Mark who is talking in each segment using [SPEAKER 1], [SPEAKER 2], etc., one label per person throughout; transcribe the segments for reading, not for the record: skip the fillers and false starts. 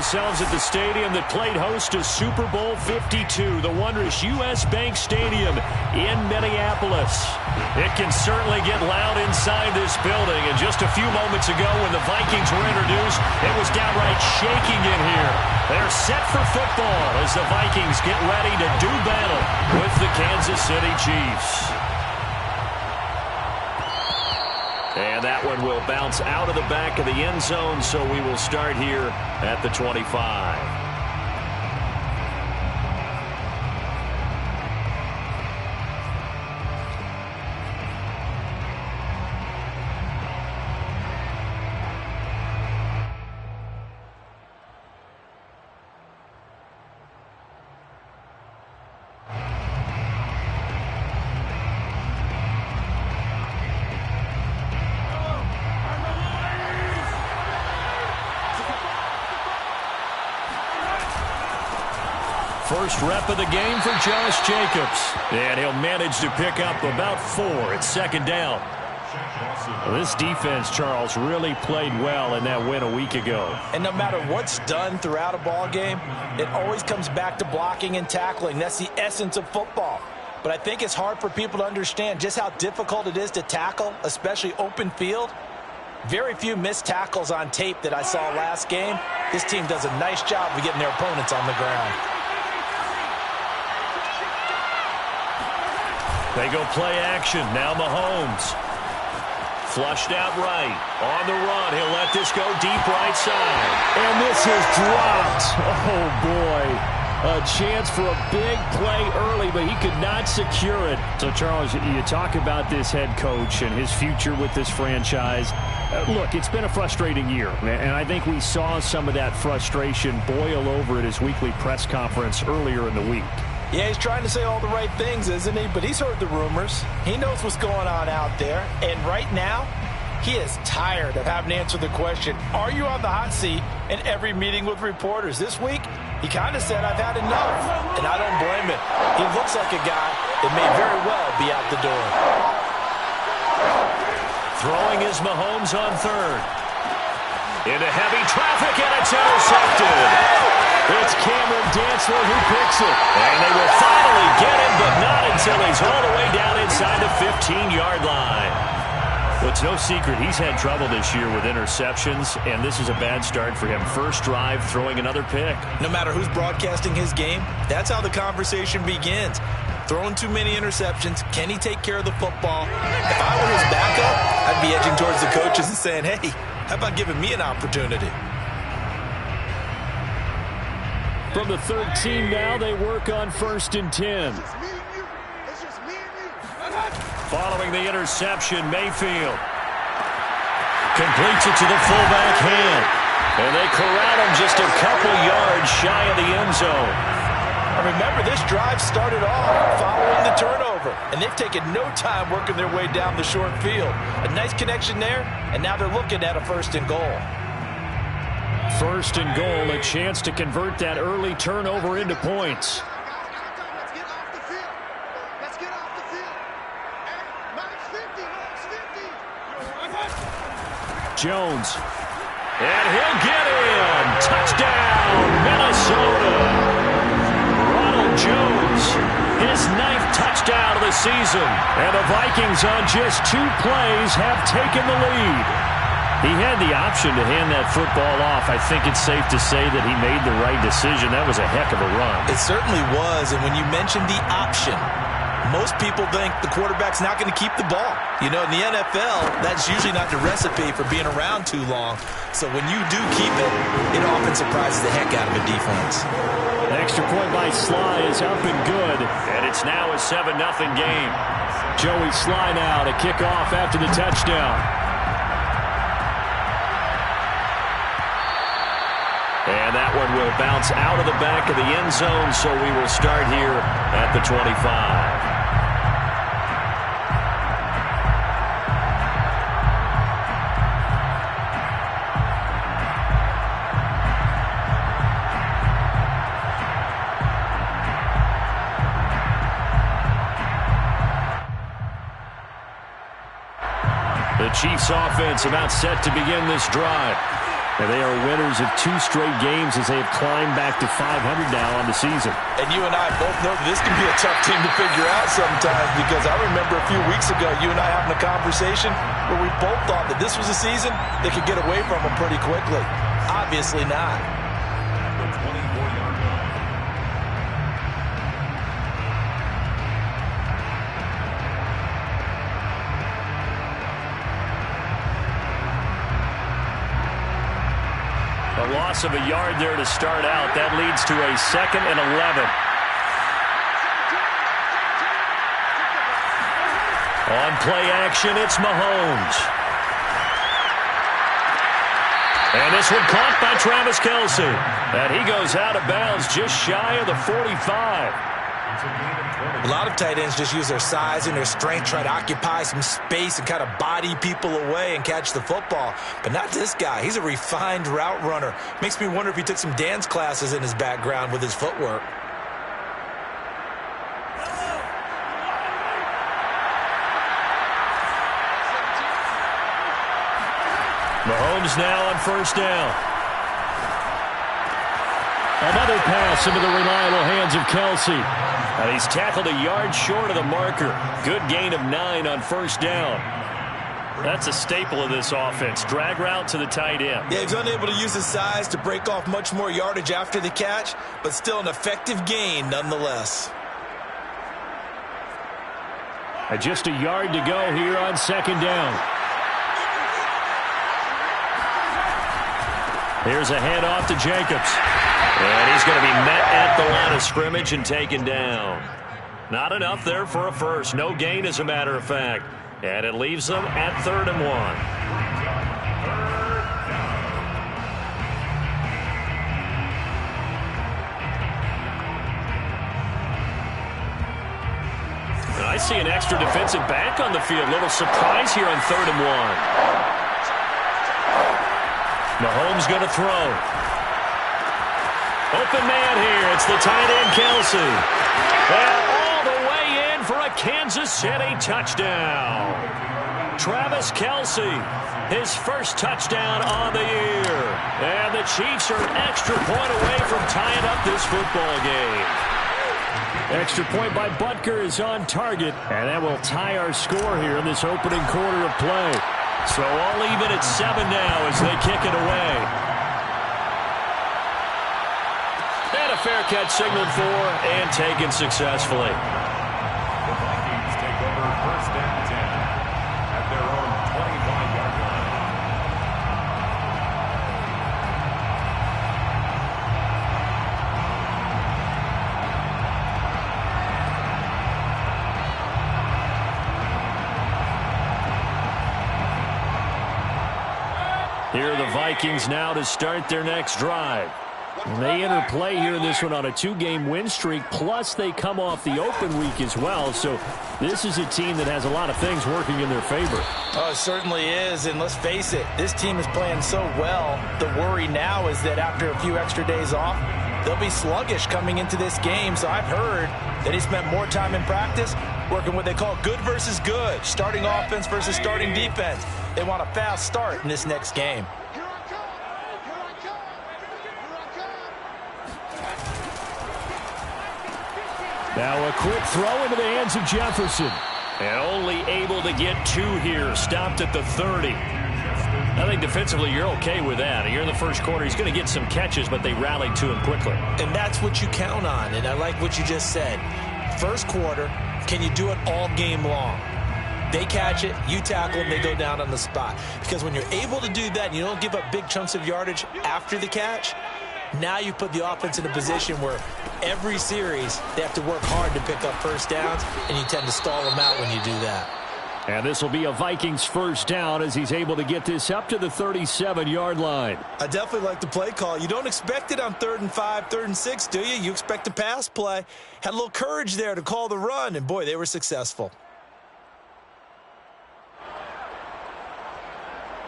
[SPEAKER 1] ourselves at the stadium that played host to Super Bowl 52, the wondrous U.S. Bank Stadium in Minneapolis. It can certainly get loud inside this building, and just a few moments ago when the Vikings were introduced, it was downright shaking in here. They're set for football as the Vikings get ready to do battle with the Kansas City Chiefs. And that one will bounce out of the back of the end zone, so we will start here at the 25. First rep of the game for Josh Jacobs. And he'll manage to pick up about 4 at second down. This defense, Charles, really played well in that win a week ago.
[SPEAKER 2] And no matter what's done throughout a ball game, it always comes back to blocking and tackling. That's the essence of football. But I think it's hard for people to understand just how difficult it is to tackle, especially open field. Very few missed tackles on tape that I saw last game. This team does a nice job of getting their opponents on the ground.
[SPEAKER 1] They go play action. Now Mahomes. Flushed out right. On the run. He'll let this go deep right side.
[SPEAKER 3] And this is dropped. Oh, boy. A chance for a big play early, but he could not secure it. So, Charles, you talk about this head coach and his future with this franchise. Look, it's been a frustrating year, and I think we saw some of that frustration boil over at his weekly press conference earlier in the week.
[SPEAKER 2] Yeah, he's trying to say all the right things, isn't he? But he's heard the rumors. He knows what's going on out there. And right now, he is tired of having to answer the question, are you on the hot seat in every meeting with reporters? This week, he kind of said, I've had enough. And I don't blame him. He looks like a guy that may very well be out the door.
[SPEAKER 1] Throwing is Mahomes on third. Into heavy traffic, and it's intercepted. It's Cameron Dantzler who picks it. And they will finally get him, but not until he's all the way down inside the 15-yard line. Well, it's no secret he's had trouble this year with interceptions, and this is a bad start for him. First drive, throwing another pick.
[SPEAKER 2] No matter who's broadcasting his game, that's how the conversation begins. Throwing too many interceptions. Can he take care of the football? If I were his backup, I'd be edging towards the coaches and saying, hey, how about giving me an opportunity?
[SPEAKER 3] From the 13 now, they work on 1st and 10.
[SPEAKER 1] Following the interception, Mayfield completes it to the fullback hand. And they corral him just a couple yards shy of the end zone.
[SPEAKER 2] Remember, this drive started off following the turnover, and they've taken no time working their way down the short field. A nice connection there, and now they're looking at a 1st and goal.
[SPEAKER 3] 1st and goal, a chance to convert that early turnover into points. Jones.
[SPEAKER 1] And he'll get in. Touchdown, Minnesota. Ronald Jones, his 9th touchdown of the season. And the Vikings on just 2 plays have taken the lead. He had the option to hand that football off. I think it's safe to say that he made the right decision. That was a heck of a run.
[SPEAKER 2] It certainly was, and when you mentioned the option, most people think the quarterback's not going to keep the ball. You know, in the NFL, that's usually not the recipe for being around too long. So when you do keep it, it often surprises the heck out of a defense.
[SPEAKER 3] An extra point by Sly is up and good.
[SPEAKER 1] And it's now a 7-0 game.
[SPEAKER 3] Joey Sly now to kick off after the touchdown.
[SPEAKER 1] And that one will bounce out of the back of the end zone, so we will start here at the 25. The Chiefs offense about set to begin this drive.
[SPEAKER 3] And they are winners of 2 straight games as they have climbed back to 500 now on the season.
[SPEAKER 2] And you and I both know that this can be a tough team to figure out sometimes, because I remember a few weeks ago you and I having a conversation where we both thought that this was a season they could get away from them pretty quickly. Obviously not.
[SPEAKER 1] A loss of a yard there to start out. That leads to a 2nd and 11. On play action, it's Mahomes. And this one caught by Travis Kelce. And he goes out of bounds just shy of the 45.
[SPEAKER 2] A lot of tight ends just use their size and their strength, try to occupy some space and kind of body people away and catch the football. But not this guy. He's a refined route runner. Makes me wonder if he took some dance classes in his background with his footwork.
[SPEAKER 1] Mahomes now on 1st down.
[SPEAKER 3] Another pass into the reliable hands of Kelce.
[SPEAKER 1] And he's tackled a yard short of the marker. Good gain of 9 on 1st down. That's a staple of this offense. Drag route to the tight end.
[SPEAKER 2] Yeah, he's unable to use his size to break off much more yardage after the catch, but still an effective gain nonetheless.
[SPEAKER 3] And just a yard to go here on 2nd down. Here's a handoff to Jacobs.
[SPEAKER 1] And he's going to be met at the line of scrimmage and taken down. Not enough there for a first. No gain, as a matter of fact. And it leaves them at 3rd and 1. I see an extra defensive back on the field. Little surprise here on 3rd and 1. Mahomes going to throw. Open man here. It's the tight end, Kelce. And all the way in for a Kansas City touchdown. Travis Kelce, his first touchdown on the year. And the Chiefs are an extra point away from tying up this football game.
[SPEAKER 3] Extra point by Butker is on target. And that will tie our score here in this opening quarter of play.
[SPEAKER 1] So all even at 7 now as they kick it away. And a fair catch signaled for and taken successfully.
[SPEAKER 4] The Vikings take over 1st and 10 at their own 25-yard line.
[SPEAKER 3] Here are the Vikings now to start their next drive. And they enter play here in this one on a 2-game win streak, plus they come off the open week as well. So this is a team that has a lot of things working in their favor.
[SPEAKER 2] Oh, it certainly is, and let's face it, this team is playing so well. The worry now is that after a few extra days off, they'll be sluggish coming into this game. So I've heard that he spent more time in practice working what they call good versus good, starting offense versus starting defense. They want a fast start in this next game.
[SPEAKER 3] Now a quick throw into the hands of Jefferson.
[SPEAKER 1] And only able to get 2 here. Stopped at the 30. I think defensively you're okay with that. You're in the first quarter. He's going to get some catches, but they rallied to him quickly.
[SPEAKER 2] And that's what you count on. And I like what you just said. First quarter, can you do it all game long? They catch it, you tackle them, they go down on the spot. Because when you're able to do that and you don't give up big chunks of yardage after the catch, now you put the offense in a position where every series they have to work hard to pick up first downs, and you tend to stall them out when you do that.
[SPEAKER 3] And this will be a Vikings first down as he's able to get this up to the 37-yard line.
[SPEAKER 2] I definitely like the play call. You don't expect it on 3rd and 5, 3rd and 6, do you? You expect a pass play. Had a little courage there to call the run, and boy, they were successful.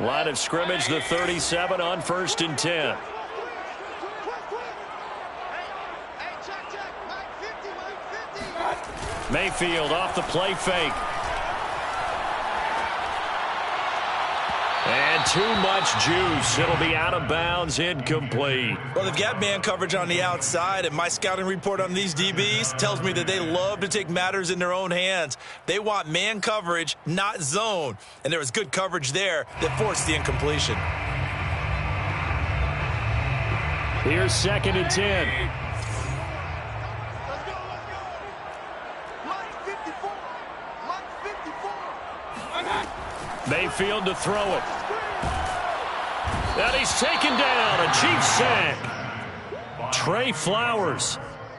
[SPEAKER 1] Line of scrimmage, the 37 on 1st and 10. Mayfield off the play fake. And too much juice. It'll be out of bounds, incomplete.
[SPEAKER 2] Well, they've got man coverage on the outside, and my scouting report on these DBs tells me that they love to take matters in their own hands. They want man coverage, not zone. And there was good coverage there that forced the incompletion.
[SPEAKER 3] Here's 2nd and 10. Mayfield to throw it. And he's taken down. A Chiefs sack. Trey Flowers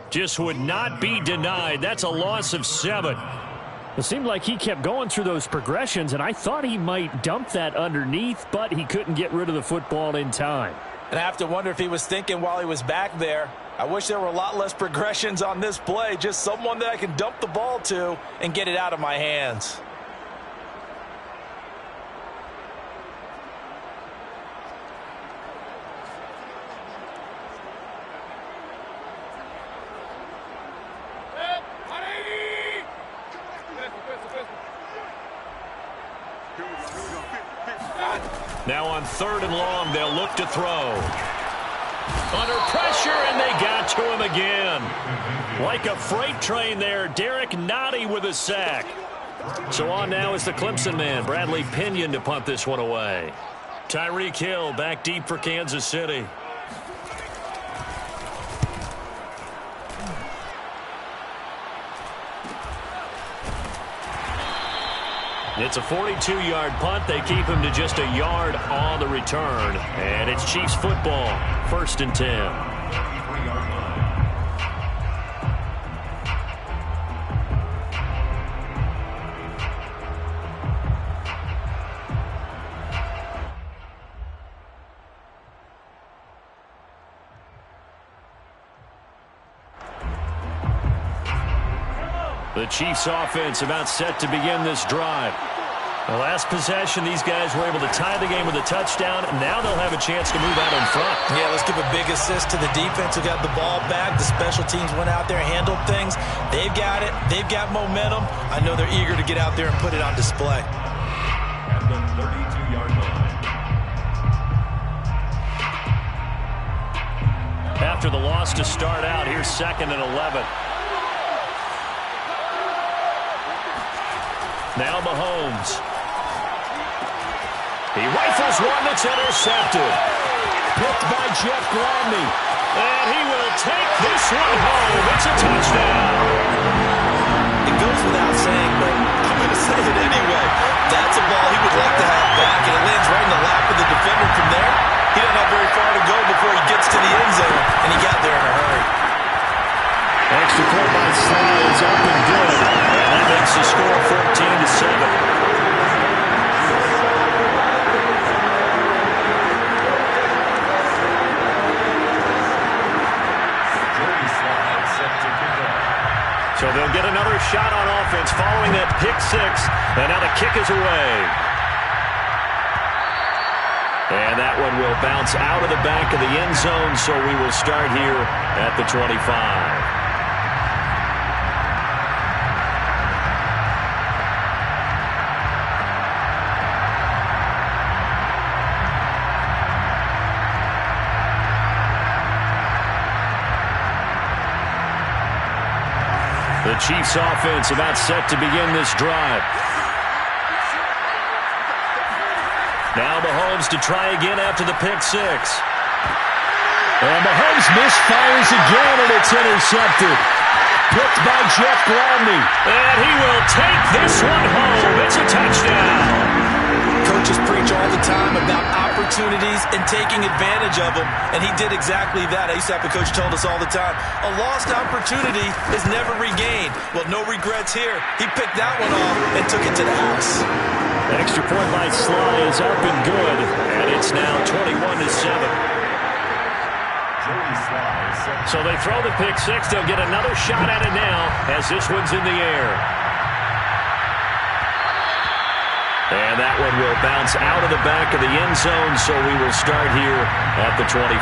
[SPEAKER 3] just would not be denied. That's a loss of 7. It seemed like he kept going through those progressions, and I thought he might dump that underneath, but he couldn't get rid of the football in time.
[SPEAKER 2] And I have to wonder if he was thinking while he was back there, I wish there were a lot less progressions on this play. Just someone that I can dump the ball to and get it out of my hands.
[SPEAKER 1] Now on 3rd and long, they'll look to throw. Under pressure, and they got to him again. Like a freight train there, Derek Nottie with a sack. So on now is the Clemson man, Bradley Pinion, to punt this one away. Tyreek Hill back deep for Kansas City. It's a 42-yard punt. They keep him to just a yard on the return. And it's Chiefs football, 1st and 10. The Chiefs offense about set to begin this drive. The last possession, these guys were able to tie the game with a touchdown, and now they'll have a chance to move out in front.
[SPEAKER 2] Yeah, let's give a big assist to the defense who got the ball back. The special teams went out there, handled things. They've got it. They've got momentum. I know they're eager to get out there and put it on display.
[SPEAKER 4] At the 32-yard line.
[SPEAKER 1] After the loss to start out, here's 2nd and 11. Now Mahomes. He rifles one that's intercepted. Picked by Jeff Gladney. And he will take this one home. It's a touchdown.
[SPEAKER 2] It goes without saying, but I'm going to say it anyway. That's a ball he would like to have back, and it lands right in the lap of the defender from there. He doesn't have very far to go before he gets to the end zone, and he got there in a hurry.
[SPEAKER 3] Extra point by Sly is up and good.
[SPEAKER 1] And that makes the score 14-7. So they'll get another shot on offense following that pick 6. And now the kick is away. And that one will bounce out of the back of the end zone, so we will start here at the 25. The Chiefs offense about set to begin this drive. Now Mahomes to try again after the pick 6.
[SPEAKER 3] And Mahomes misfires again, and it's intercepted. Picked by Jeff Gladney.
[SPEAKER 1] And he will take this one home. It's a touchdown.
[SPEAKER 2] Coaches preach all the time about opportunities and taking advantage of them, and he did exactly that. I used to have a coach told us all the time, a lost opportunity is never regained. Well, no regrets here. He picked that one off and took it to the house.
[SPEAKER 3] The extra point by Sly is up and good,
[SPEAKER 1] and it's now 21-7. So they throw the pick 6. They'll get another shot at it now as this one's in the air. And that one will bounce out of the back of the end zone, so we will start here at the 25.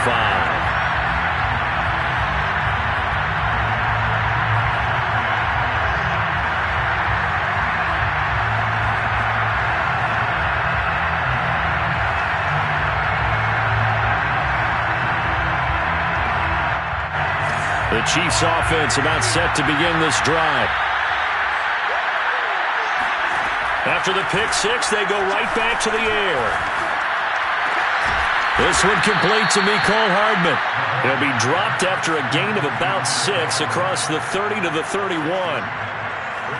[SPEAKER 1] The Chiefs offense about set to begin this drive. After the pick six, they go right back to the air. This one complete to Mecole Hardman. He'll be dropped after a gain of about 6 across the 30 to the 31.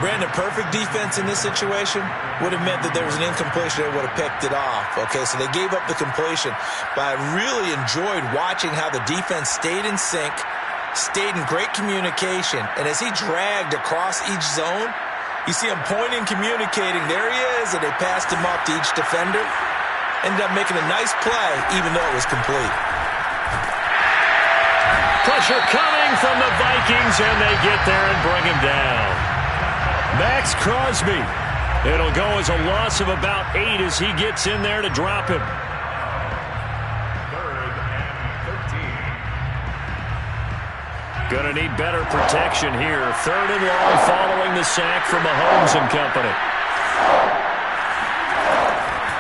[SPEAKER 2] Brandon, perfect defense in this situation would have meant that there was an incompletion. They would have picked it off. Okay, so they gave up the completion. But I really enjoyed watching how the defense stayed in sync, stayed in great communication. And as he dragged across each zone, you see him pointing, communicating. There he is, and they passed him up to each defender. Ended up making a nice play, even though it was complete.
[SPEAKER 1] Pressure coming from the Vikings, and they get there and bring him down. Max Crosby. It'll go as a loss of about 8 as he gets in there to drop him.
[SPEAKER 4] 3rd and 13.
[SPEAKER 1] Gonna need better protection here. 3rd and long following the sack from Mahomes and company.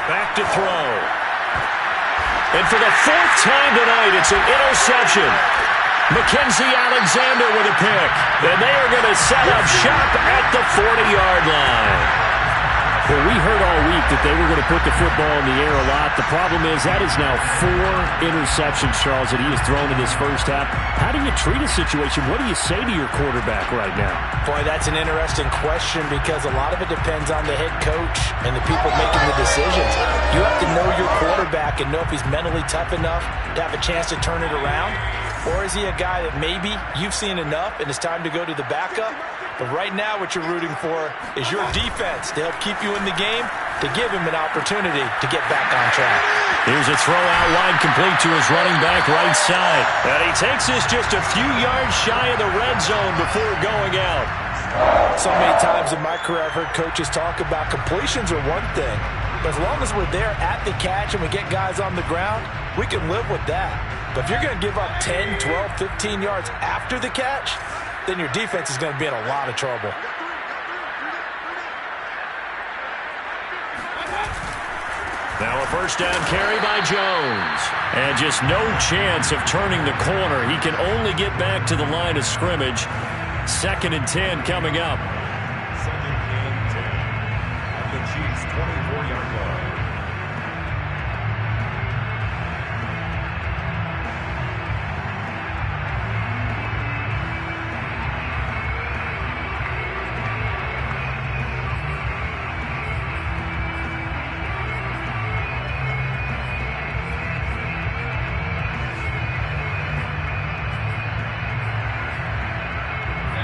[SPEAKER 1] Back to throw. And for the 4th time tonight, it's an interception. Mackenzie Alexander with a pick. And they are going to set up shop at the 40-yard line.
[SPEAKER 3] Well, we heard all week that they were going to put the football in the air a lot. The problem is that is now 4 interceptions, Charles, that he has thrown in this first half. How do you treat a situation? What do you say to your quarterback right now?
[SPEAKER 2] Boy, that's an interesting question because a lot of it depends on the head coach and the people making the decisions. You have to know your quarterback and know if he's mentally tough enough to have a chance to turn it around. Or is he a guy that maybe you've seen enough and it's time to go to the backup? But right now what you're rooting for is your defense to help keep you in the game, to give him an opportunity to get back on track.
[SPEAKER 1] Here's a throw out wide complete to his running back right side. And he takes this just a few yards shy of the red zone before going out.
[SPEAKER 2] So many times in my career I've heard coaches talk about completions are one thing. But as long as we're there at the catch and we get guys on the ground, we can live with that. But if you're going to give up 10, 12, 15 yards after the catch, then your defense is going to be in a lot of trouble.
[SPEAKER 1] Now a first down carry by Jones. And just no chance of turning the corner. He can only get back to the line of scrimmage. 2nd and 10 coming up.
[SPEAKER 4] 2nd and 10 at the Chiefs' 24-yard line.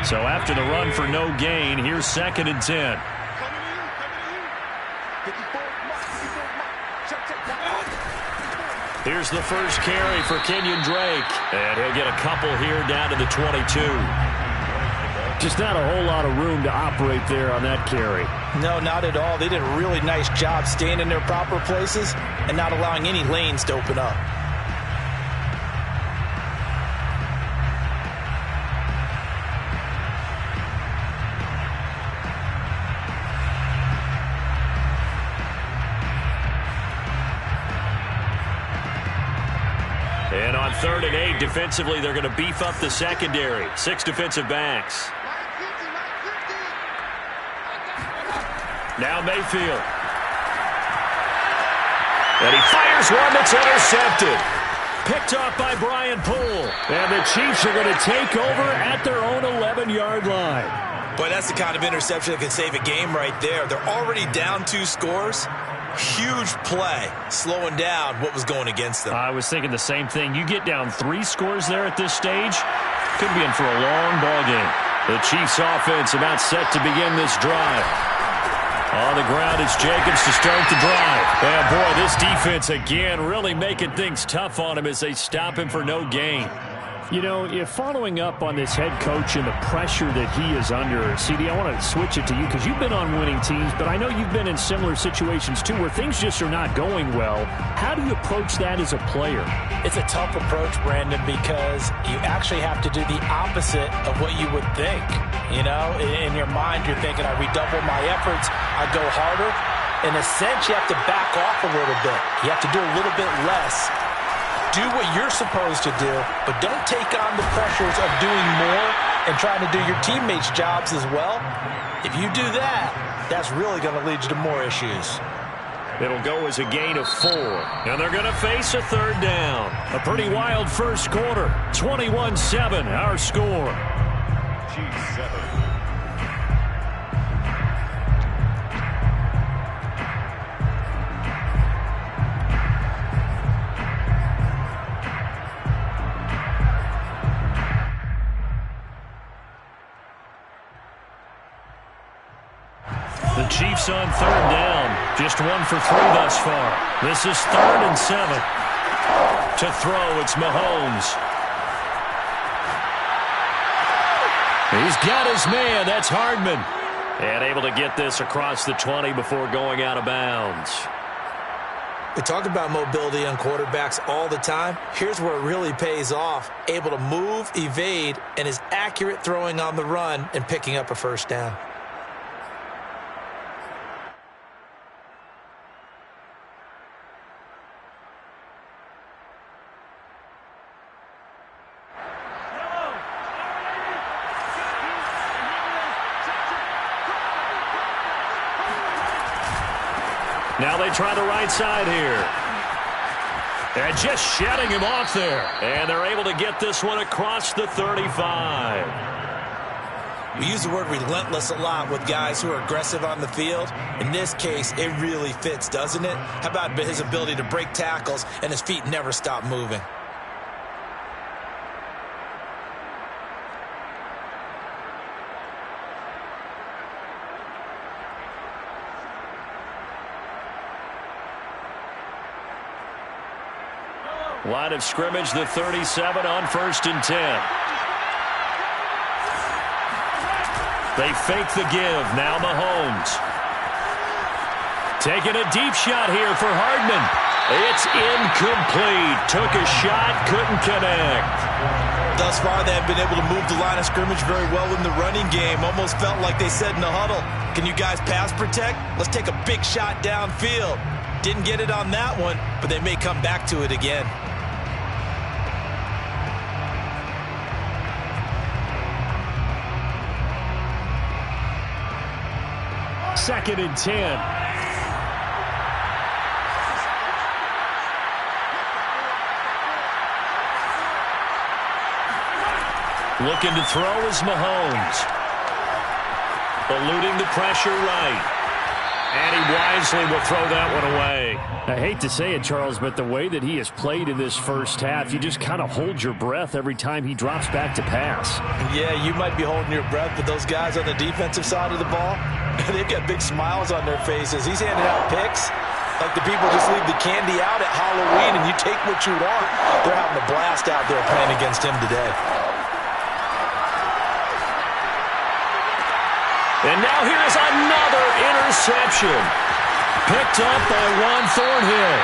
[SPEAKER 1] So after the run for no gain, here's 2nd and 10. Here's the first carry for Kenyon Drake. And he'll get a couple here down to the 22.
[SPEAKER 3] Just not a whole lot of room to operate there on that carry.
[SPEAKER 2] No, not at all. They did a really nice job staying in their proper places and not allowing any lanes to open up.
[SPEAKER 1] And on 3rd and 8, defensively, they're going to beef up the secondary. 6 defensive backs. Now Mayfield. And he fires one that's intercepted. Picked off by Brian Poole.
[SPEAKER 3] And the Chiefs are going to take over at their own 11-yard line.
[SPEAKER 2] Boy, that's the kind of interception that can save a game right there. They're already down 2 scores. Huge play, slowing down what was going against them.
[SPEAKER 3] I was thinking the same thing. You get down 3 scores there at this stage, could be in for a long ball game.
[SPEAKER 1] The Chiefs offense about set to begin this drive. On the ground, it's Jacobs to start the drive. And boy, this defense again really making things tough on him as they stop him for no gain.
[SPEAKER 3] You know, if following up on this head coach and the pressure that he is under, CD, I want to switch it to you because you've been on winning teams, but I know you've been in similar situations too where things just are not going well. How do you approach that as a player?
[SPEAKER 2] It's a tough approach, Brandon, because you actually have to do the opposite of what you would think. You know, in your mind, you're thinking, I redouble my efforts, I go harder. In a sense, you have to back off a little bit. You have to do a little bit less. Do what you're supposed to do, but don't take on the pressures of doing more and trying to do your teammates' jobs as well. If you do that, that's really going to lead you to more issues.
[SPEAKER 1] It'll go as a gain of 4, and they're going to face a third down. A pretty wild first quarter. 21-7, our score.
[SPEAKER 4] G7.
[SPEAKER 1] The Chiefs on third down. Just 1 for 3 thus far. This is 3rd and 7. To throw, it's Mahomes. He's got his man. That's Hardman. And able to get this across the 20 before going out of bounds.
[SPEAKER 2] We talk about mobility on quarterbacks all the time. Here's where it really pays off. Able to move, evade, and is accurate throwing on the run and picking up a first down.
[SPEAKER 1] Now they try the right side here. And just shutting him off there. And they're able to get this one across the 35.
[SPEAKER 2] We use the word relentless a lot with guys who are aggressive on the field. In this case, it really fits, doesn't it? How about his ability to break tackles and his feet never stop moving?
[SPEAKER 1] Line of scrimmage, the 37 on 1st and 10. They fake the give. Now Mahomes. Taking a deep shot here for Hardman. It's incomplete. Took a shot, couldn't connect.
[SPEAKER 2] Thus far, they have been able to move the line of scrimmage very well in the running game. Almost felt like they said in the huddle, can you guys pass protect? Let's take a big shot downfield. Didn't get it on that one, but they may come back to it again.
[SPEAKER 1] 2nd and 10. Looking to throw is Mahomes. Eluding the pressure right. And he wisely will throw that one away.
[SPEAKER 3] I hate to say it, Charles, but the way that he has played in this first half, you just kind of hold your breath every time he drops back to pass.
[SPEAKER 2] Yeah, you might be holding your breath, but those guys on the defensive side of the ball, they've got big smiles on their faces. He's handing out picks like the people just leave the candy out at Halloween and you take what you want. They're having a blast out there playing against him today.
[SPEAKER 1] And now here is another interception. Picked up by Juan Thornhill.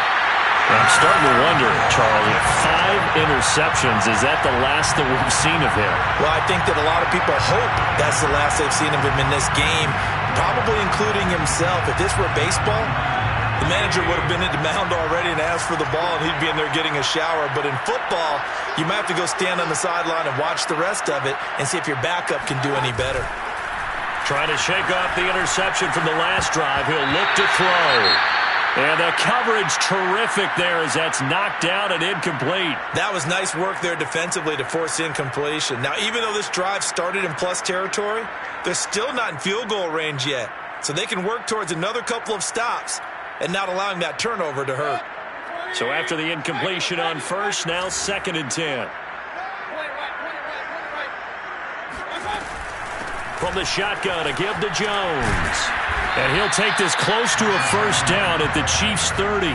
[SPEAKER 1] I'm starting to wonder, Charlie, 5 interceptions, is that the last that we've seen of him?
[SPEAKER 2] Well, I think that a lot of people hope that's the last they've seen of him in this game, probably including himself. If this were baseball, the manager would have been at the mound already and asked for the ball, and he'd be in there getting a shower. But in football, you might have to go stand on the sideline and watch the rest of it and see if your backup can do any better.
[SPEAKER 1] Trying to shake off the interception from the last drive. He'll look to throw. And the coverage terrific there as that's knocked down and incomplete.
[SPEAKER 2] That was nice work there defensively to force incompletion. Now, even though this drive started in plus territory, they're still not in field goal range yet. So they can work towards another couple of stops and not allowing that turnover to hurt.
[SPEAKER 1] So after the incompletion on first, now 2nd and 10. From the shotgun, a give to Jones. And he'll take this close to a first down at the Chiefs' 30.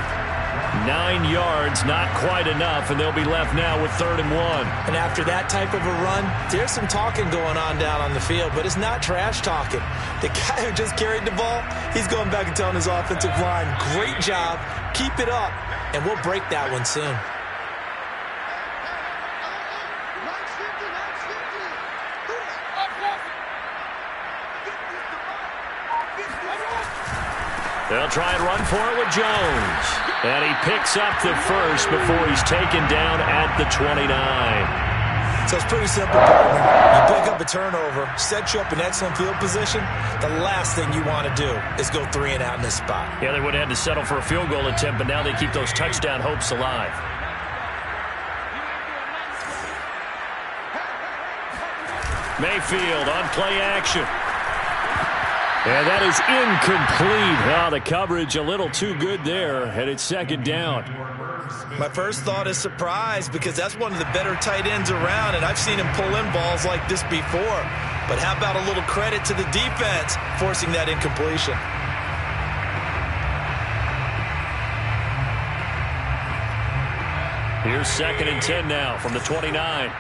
[SPEAKER 1] 9 yards, not quite enough, and they'll be left now with 3rd and 1.
[SPEAKER 2] And after that type of a run, there's some talking going on down on the field, but it's not trash talking. The guy who just carried the ball, he's going back and telling his offensive line, great job, keep it up, and we'll break that one soon.
[SPEAKER 1] They'll try and run for it with Jones. And he picks up the first before he's taken down at the 29.
[SPEAKER 2] So it's pretty simple, partner. You pick up a turnover, set you up in excellent field position. The last thing you want to do is go 3 and out in this spot.
[SPEAKER 1] Yeah, they would have had to settle for a field goal attempt, but now they keep those touchdown hopes alive. Mayfield on play action. And that is incomplete. Oh, the coverage a little too good there, and it's second down.
[SPEAKER 2] My first thought is surprise because that's one of the better tight ends around, and I've seen him pull in balls like this before. But how about a little credit to the defense forcing that incompletion?
[SPEAKER 1] Here's 2nd and 10 now from the 29.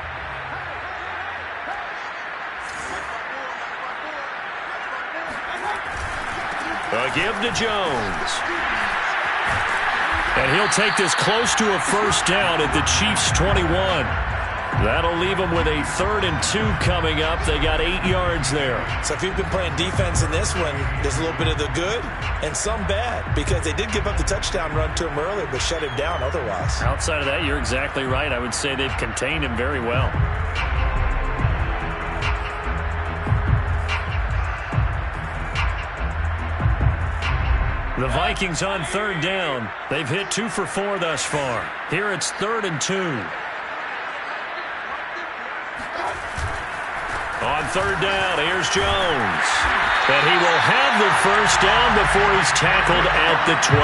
[SPEAKER 1] A give to Jones. And he'll take this close to a first down at the Chiefs' 21. That'll leave them with a 3rd and 2 coming up. They got 8 yards there.
[SPEAKER 2] So if you've been playing defense in this one, there's a little bit of the good and some bad because they did give up the touchdown run to him earlier but shut him down otherwise.
[SPEAKER 1] Outside of that, you're exactly right. I would say they've contained him very well. The Vikings on 3rd down. They've hit 2 for 4 thus far. Here it's 3rd and 2. On 3rd down, here's Jones. And he will have the first down before he's tackled at the 12.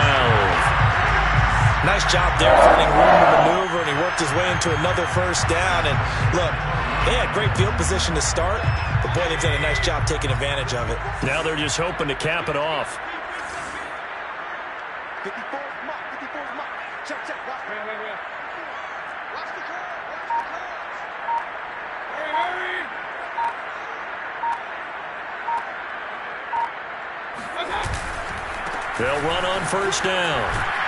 [SPEAKER 2] Nice job there finding room to maneuver, and he worked his way into another first down. And look, they had great field position to start, but boy, they've done a nice job taking advantage of it.
[SPEAKER 1] Now they're just hoping to cap it off. They'll run on first down.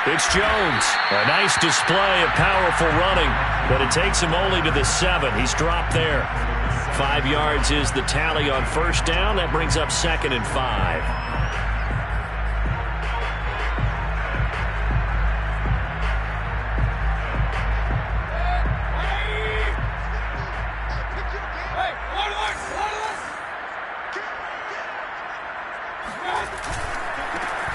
[SPEAKER 1] It's Jones. A nice display of powerful running, but it takes him only to the 7. He's dropped there. 5 yards is the tally on first down. That brings up 2nd and 5.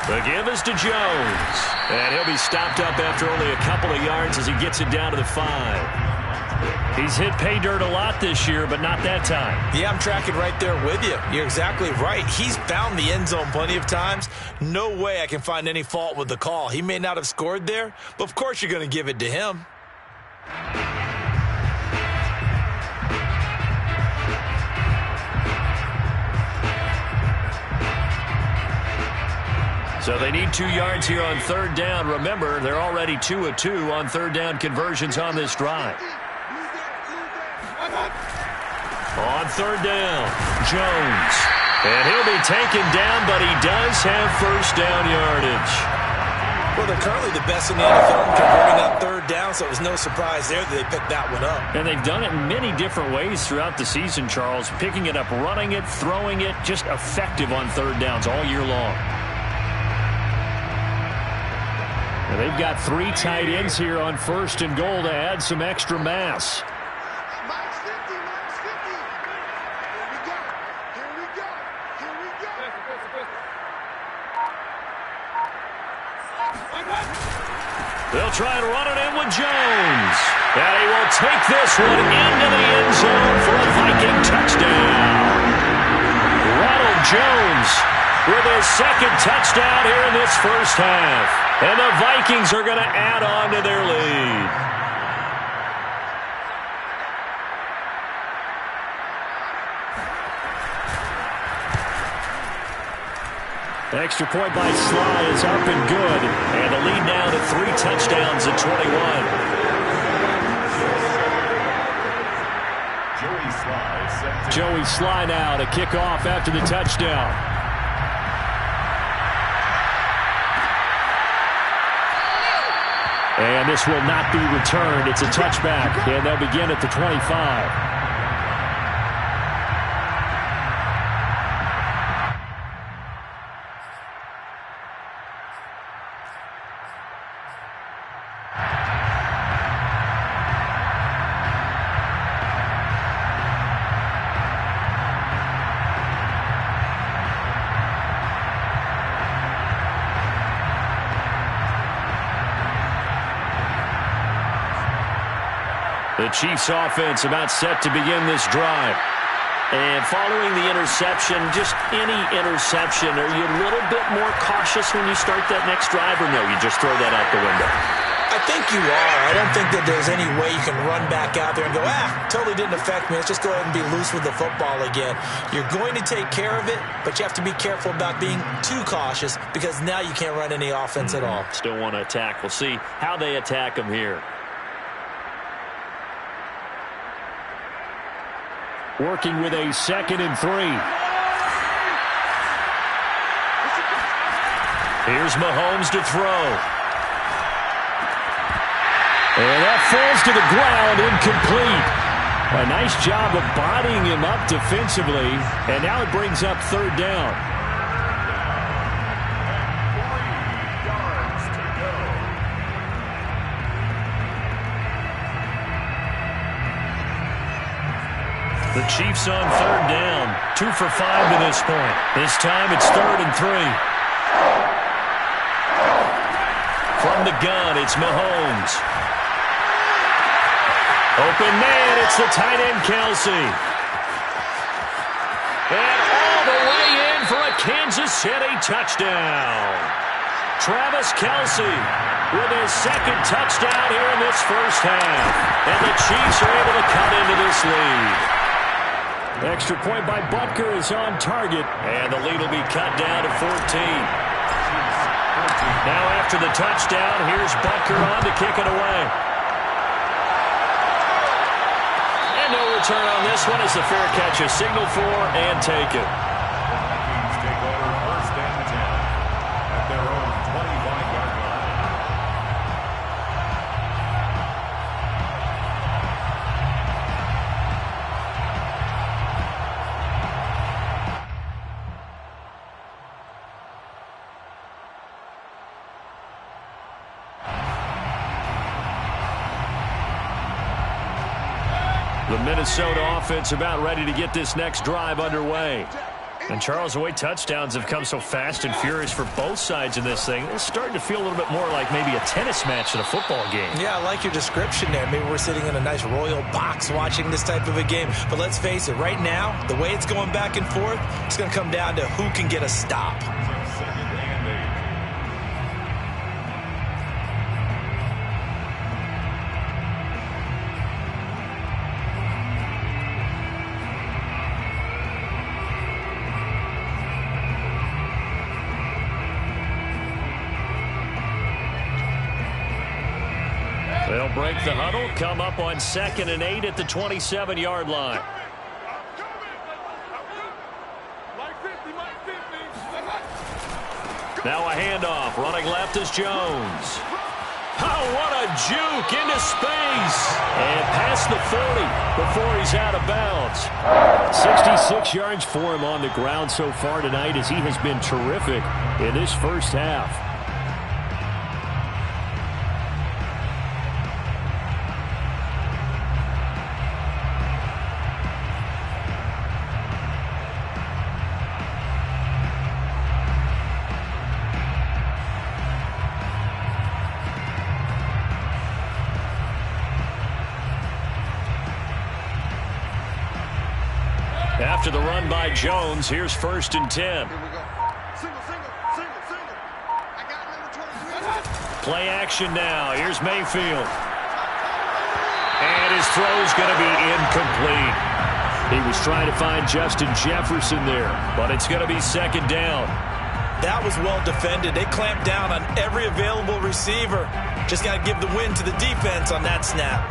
[SPEAKER 1] The give is to Jones. And he'll be stopped up after only a couple of yards as he gets it down to the 5. He's hit pay dirt a lot this year, but not that time.
[SPEAKER 2] Yeah, I'm tracking right there with you. You're exactly right. He's found the end zone plenty of times. No way I can find any fault with the call. He may not have scored there, but of course you're going to give it to him.
[SPEAKER 1] So they need 2 yards here on 3rd down. Remember, they're already 2 of 2 on 3rd down conversions on this drive. On 3rd down, Jones. And he'll be taken down, but he does have first down yardage.
[SPEAKER 2] Well, they're currently the best in the NFL in converting on 3rd down, so it was no surprise there that they picked that one up.
[SPEAKER 1] And they've done it in many different ways throughout the season, Charles. Picking it up, running it, throwing it, just effective on 3rd downs all year long. And they've got 3 tight ends here on 1st and goal to add some extra mass. They'll try and run it in with Jones. And he will take this one into the end zone for a Viking touchdown. Ronald Jones with his 2nd touchdown here in this first half. And the Vikings are going to add on to their lead. Extra point by Sly is up and good. And the lead now to 3 touchdowns at 21. Joey Sly now to kick off after the touchdown. And this will not be returned. It's a touchback, and they'll begin at the 25. Chiefs offense about set to begin this drive. And following the interception, just any interception, are you a little bit more cautious when you start that next drive, or no, you just throw that out the window?
[SPEAKER 2] I think you are. I don't think that there's any way you can run back out there and go, totally didn't affect me. Let's just go ahead and be loose with the football again. You're going to take care of it, but you have to be careful about being too cautious because now you can't run any offense at all.
[SPEAKER 1] Still want to attack. We'll see how they attack them here.
[SPEAKER 3] Working with a 2nd and 3.
[SPEAKER 1] Here's Mahomes to throw.
[SPEAKER 3] And that falls to the ground, incomplete. A nice job of bodying him up defensively, and now it brings up 3rd down.
[SPEAKER 1] The Chiefs on 3rd down. 2 for 5 to this point. This time it's 3rd and 3. From the gun, it's Mahomes. Open man, it's the tight end, Kelsey. And all the way in for a Kansas City touchdown. Travis Kelsey with his 2nd touchdown here in this first half. And the Chiefs are able to cut into this lead.
[SPEAKER 3] Extra point by Butker is on target.
[SPEAKER 1] And the lead will be cut down to 14. Now after the touchdown, here's Butker on to kick it away. No return on this one as the fair catch is signaled for and taken.
[SPEAKER 4] Vikings take over 1st and 10 at their own 25-yard line.
[SPEAKER 1] The Minnesota offense about ready to get this next drive underway. And Charles, the way touchdowns have come so fast and furious for both sides in this thing, it's starting to feel a little bit more like maybe a tennis match in a football game.
[SPEAKER 2] Yeah, I like your description there. Maybe we're sitting in a nice royal box watching this type of a game. But let's face it, right now, the way it's going back and forth, it's going to come down to who can get a stop.
[SPEAKER 1] They'll break the huddle, come up on 2nd and 8 at the 27-yard line. Now a handoff, running left is Jones. Oh, what a juke into space. And past the 40 before he's out of bounds.
[SPEAKER 3] 66 yards for him on the ground so far tonight as he has been terrific in this first half.
[SPEAKER 1] After the run by Jones, here's 1st and 10. Play action now. Here's Mayfield. And his throw's going to be incomplete.
[SPEAKER 3] He was trying to find Justin Jefferson there,
[SPEAKER 1] but it's going to be 2nd down.
[SPEAKER 2] That was well defended. They clamped down on every available receiver. Just got to give the win to the defense on that snap.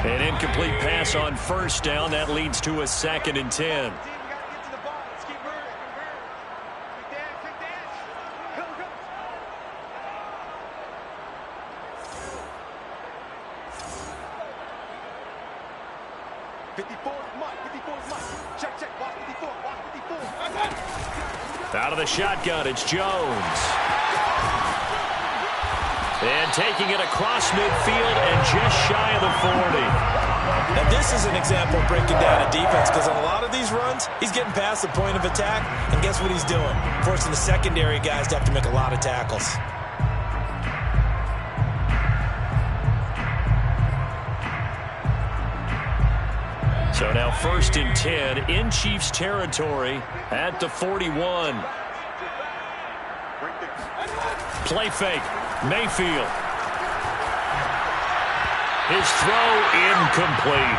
[SPEAKER 1] An incomplete pass on 1st down. That leads to a 2nd and 10. Out of the shotgun, it's Jones. And taking it across midfield and just shy of the 40.
[SPEAKER 2] Now, this is an example of breaking down a defense, because on a lot of these runs, he's getting past the point of attack, and guess what he's doing? Forcing the secondary guys to have to make a lot of tackles.
[SPEAKER 1] So now 1st and 10 in Chiefs territory at the 41. Play fake. Mayfield. His throw incomplete.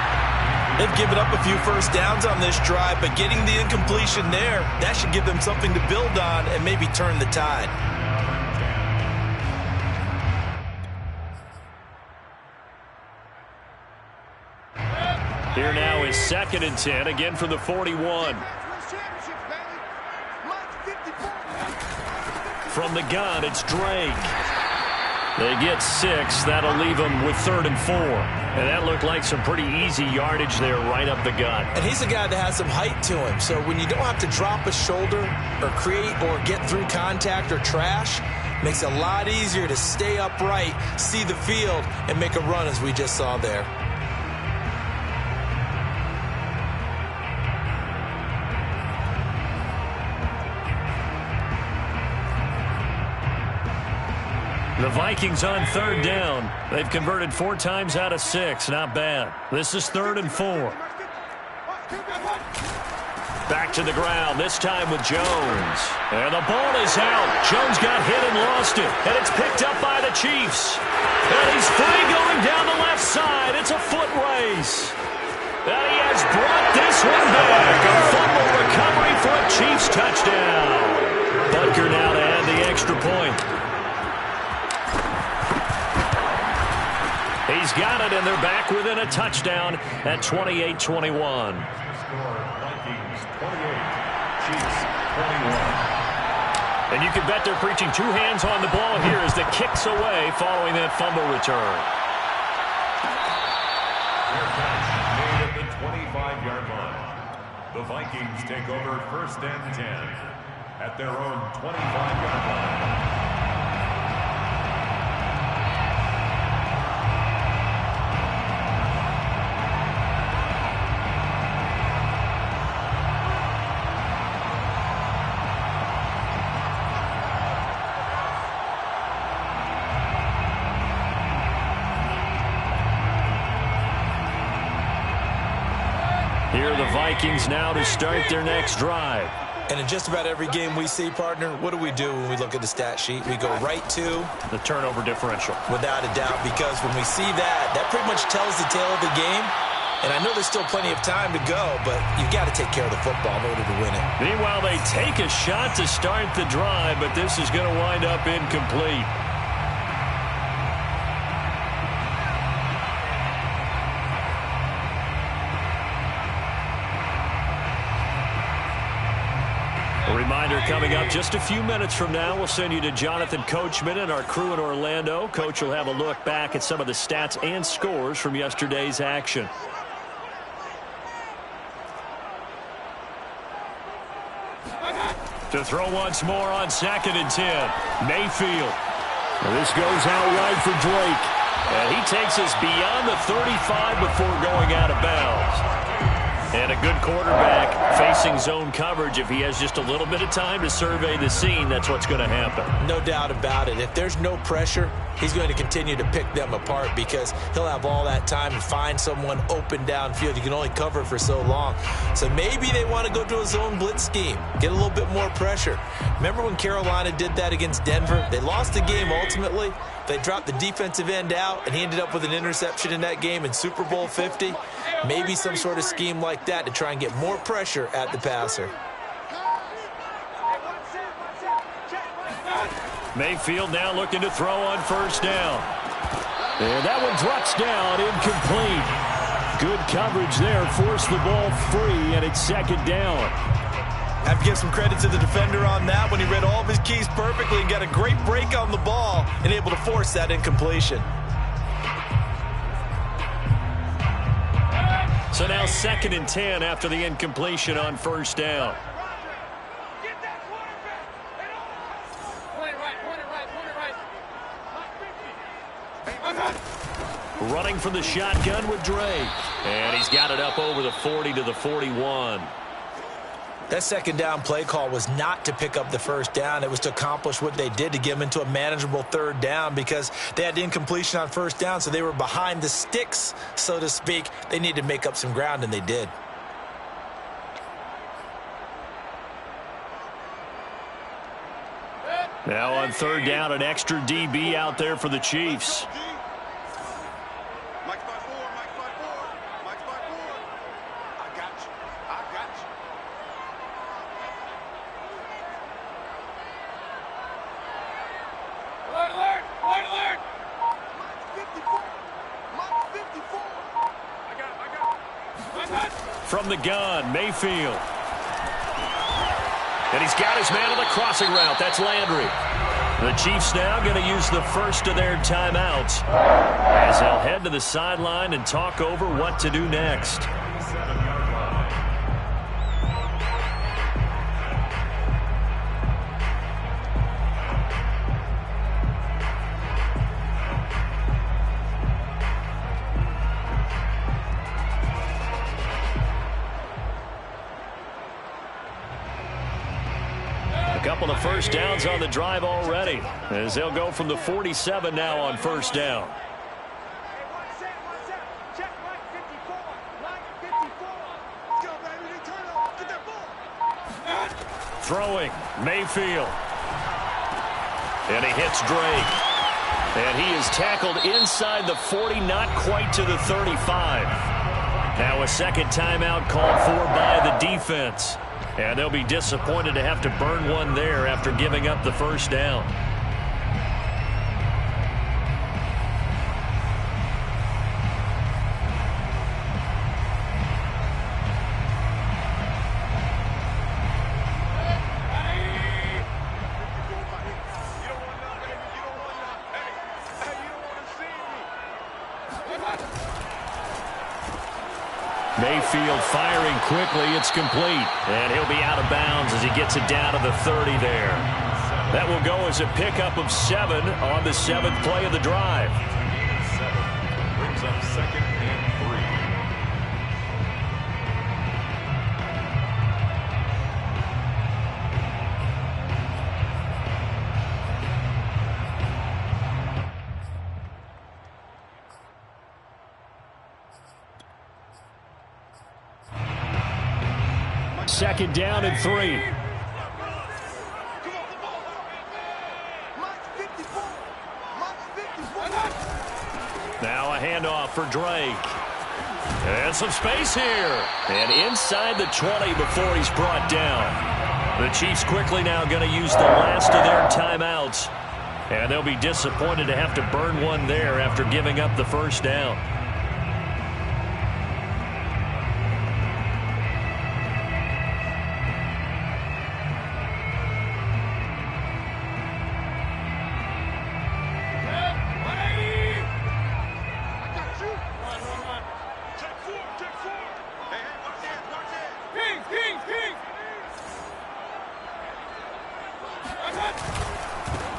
[SPEAKER 2] They've given up a few first downs on this drive, but getting the incompletion there, that should give them something to build on and maybe turn the tide.
[SPEAKER 1] Here now is 2nd and 10, again from the 41. From the gun, it's Drake. They get 6. That'll leave them with 3rd and 4. And that looked like some pretty easy yardage there right up the gut.
[SPEAKER 2] And he's a guy that has some height to him. So when you don't have to drop a shoulder or create or get through contact or trash, makes it a lot easier to stay upright, see the field, and make a run as we just saw there.
[SPEAKER 1] The Vikings on 3rd down. They've converted 4 times out of 6. Not bad. This is 3rd and 4. Back to the ground, this time with Jones. And the ball is out. Jones got hit and lost it. And it's picked up by the Chiefs. And he's free going down the left side. It's a foot race. And he has brought this one back. A fumble recovery for a Chiefs touchdown. Butker now to add the extra point. He's got it, and they're back within a touchdown at 28-21.
[SPEAKER 4] Score, Vikings 28, Chiefs 21.
[SPEAKER 1] And you can bet they're preaching 2 hands on the ball here as the kick's away following that fumble return.
[SPEAKER 4] Fair catch made at the 25-yard line. The Vikings take over 1st and 10 at their own 25-yard line.
[SPEAKER 1] Here are the Vikings now to start their next drive.
[SPEAKER 2] And in just about every game we see, partner, what do we do when we look at the stat sheet? We go right to
[SPEAKER 1] the turnover differential.
[SPEAKER 2] Without a doubt, because when we see that, that pretty much tells the tale of the game. And I know there's still plenty of time to go, but you've got to take care of the football in order to win it.
[SPEAKER 1] Meanwhile, they take a shot to start the drive, but this is going to wind up incomplete. A reminder coming up just a few minutes from now, we'll send you to Jonathan Coachman and our crew in Orlando. Coach will have a look back at some of the stats and scores from yesterday's action. To throw once more on 2nd and 10. Mayfield. Well, this goes out right for Drake. And he takes us beyond the 35 before going out of bounds. And a good quarterback facing zone coverage. If he has just a little bit of time to survey the scene, that's what's going to happen.
[SPEAKER 2] No doubt about it. If there's no pressure, he's going to continue to pick them apart because he'll have all that time to find someone open downfield. You can only cover for so long. So maybe they want to go to a zone blitz scheme, get a little bit more pressure. Remember when Carolina did that against Denver? They lost the game ultimately. They dropped the defensive end out, and he ended up with an interception in that game in Super Bowl 50. Maybe some sort of scheme like that to try and get more pressure at the passer.
[SPEAKER 1] Mayfield now looking to throw on 1st down. And that one drops down, incomplete. Good coverage there, forced the ball free, and it's 2nd down.
[SPEAKER 2] I have to give some credit to the defender on that when he read all of his keys perfectly and got a great break on the ball and able to force that incompletion.
[SPEAKER 1] So now 2nd and 10 after the incompletion on 1st down. Running from the shotgun with Drake. And he's got it up over the 40 to the 41.
[SPEAKER 2] That second down play call was not to pick up the first down. It was to accomplish what they did, to get them into a manageable third down, because they had incompletion on first down, so they were behind the sticks, so to speak. They needed to make up some ground, and they did.
[SPEAKER 1] Now on third down, an extra DB out there for the Chiefs. From the gun, Mayfield. And he's got his man on the crossing route. That's Landry. The Chiefs now going to use the first of their timeouts as they'll head to the sideline and talk over what to do next. Couple of first downs on the drive already, as they'll go from the 47 now on first down. Throwing, Mayfield. And he hits Drake. And he is tackled inside the 40, not quite to the 35. Now a second timeout called for by the defense. And they'll be disappointed to have to burn one there after giving up the first down. Mayfield firing quickly. It's complete. And he'll be out of bounds as he gets it down to the 30 there. That will go as a pickup of 7 on the 7th play of the drive.
[SPEAKER 4] Brings up second and 3.
[SPEAKER 1] Second down and 3. Now a handoff for Drake. And some space here. And inside the 20 before he's brought down. The Chiefs quickly now going to use the last of their timeouts. And they'll be disappointed to have to burn one there after giving up the first down.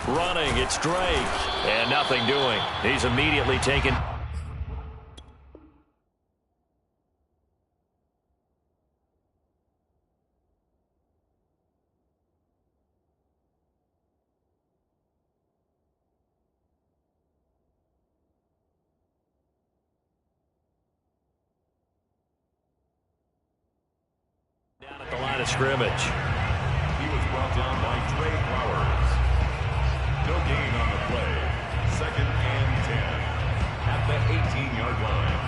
[SPEAKER 1] Running, it's Drake. And nothing doing. He's immediately taken. Down at the line of scrimmage.
[SPEAKER 4] He was brought down by Trey Flowers. No gain on the play. Second and 10 at the 18-yard line.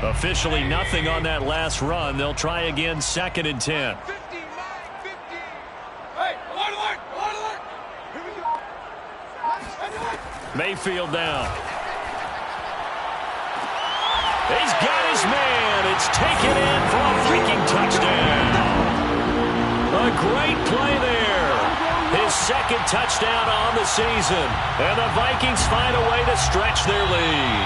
[SPEAKER 1] Officially nothing on that last run. They'll try again, second and 10. Mayfield down. He's got his man. It's taken in for a freaking touchdown. A great play there. His second touchdown on the season. And the Vikings find a way to stretch their lead.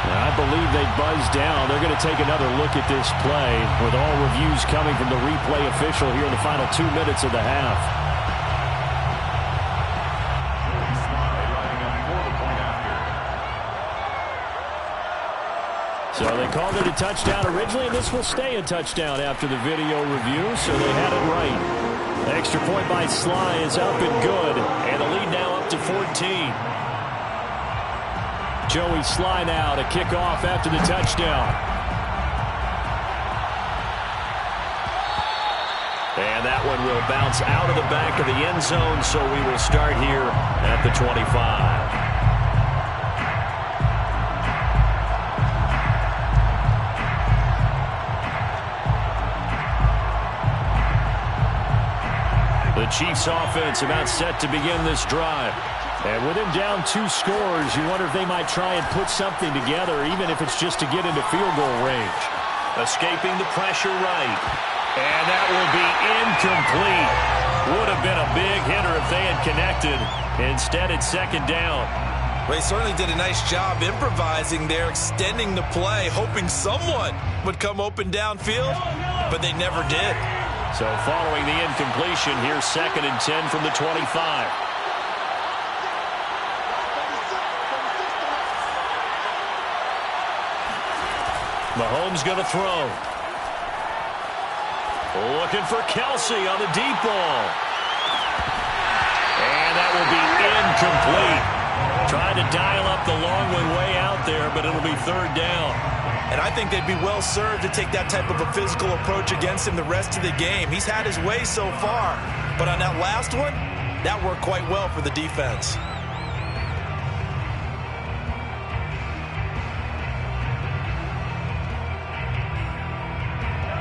[SPEAKER 3] I believe they buzzed down. They're going to take another look at this play with all reviews coming from the replay official here in the final 2 minutes of the half. So they called it a touchdown originally, and this will stay a touchdown after the video review, so they had it right. The extra point by Sly is up and good, and the lead now up to 14. Joey Sly now to kick off after the touchdown.
[SPEAKER 1] And that one will bounce out of the back of the end zone, so we will start here at the 25. The Chiefs offense about set to begin this drive. And with him down 2 scores, you wonder if they might try and put something together, even if it's just to get into field goal range. Escaping the pressure right. And that will be incomplete. Would have been a big hitter if they had connected. Instead, it's second down.
[SPEAKER 2] Well, he certainly did a nice job improvising there, extending the play, hoping someone would come open downfield, but they never did.
[SPEAKER 1] So following the incompletion, here's 2nd and 10 from the 25. Mahomes going to throw. Looking for Kelsey on the deep ball. And that will be incomplete. Trying to dial up the long one way out there, but it'll be 3rd down.
[SPEAKER 2] And I think they'd be well served to take that type of a physical approach against him the rest of the game. He's had his way so far. But on that last one, that worked quite well for the defense.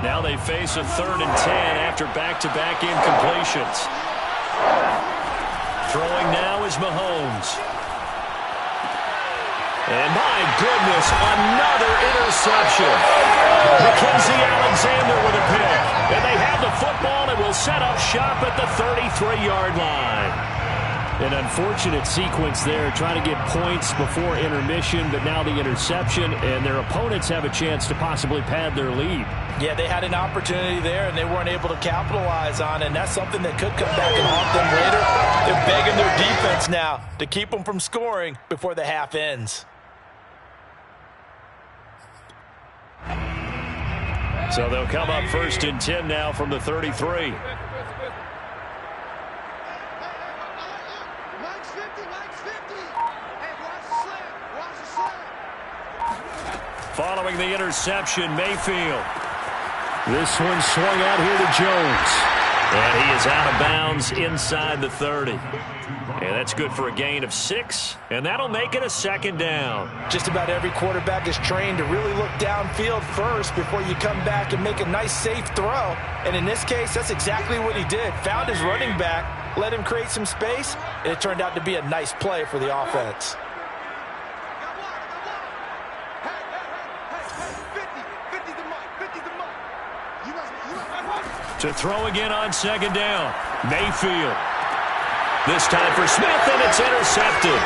[SPEAKER 1] Now they face a 3rd and 10 after back-to-back incompletions. Throwing now is Mahomes. And my goodness, another interception. Mackenzie Alexander with a pick. And they have the football and will set up shop at the 33-yard line. An unfortunate sequence there, trying to get points before intermission, but now the interception, and their opponents have a chance to possibly pad their lead.
[SPEAKER 2] Yeah, they had an opportunity there, and they weren't able to capitalize on it, and that's something that could come back and haunt them later. They're begging their defense now to keep them from scoring before the half ends.
[SPEAKER 1] So they'll come up 1st and 10 now from the 33. Following the interception, Mayfield.
[SPEAKER 3] This one swung out here to Jones.
[SPEAKER 1] And he is out of bounds inside the 30. And that's good for a gain of 6. And that'll make it a 2nd down.
[SPEAKER 2] Just about every quarterback is trained to really look downfield first before you come back and make a nice, safe throw. And in this case, that's exactly what he did. Found his running back, let him create some space, and it turned out to be a nice play for the offense.
[SPEAKER 1] To throw again on 2nd down. Mayfield. This time for Smith, and it's intercepted.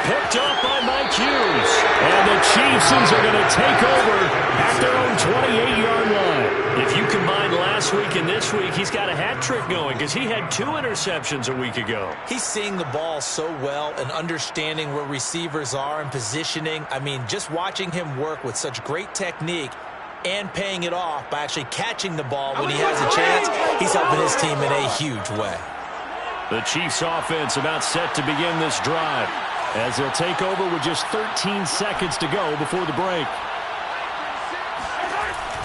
[SPEAKER 1] Picked up by Mike Hughes.
[SPEAKER 3] And the Chiefs are going to take over at their own 28-yard line.
[SPEAKER 1] If you combine last week and this week, he's got a hat trick going because he had 2 interceptions a week ago.
[SPEAKER 2] He's seeing the ball so well and understanding where receivers are and positioning. I mean, just watching him work with such great technique and paying it off by actually catching the ball when he has a chance, he's helping his team in a huge way.
[SPEAKER 1] The Chiefs offense about set to begin this drive
[SPEAKER 3] as they'll take over with just 13 seconds to go before the break.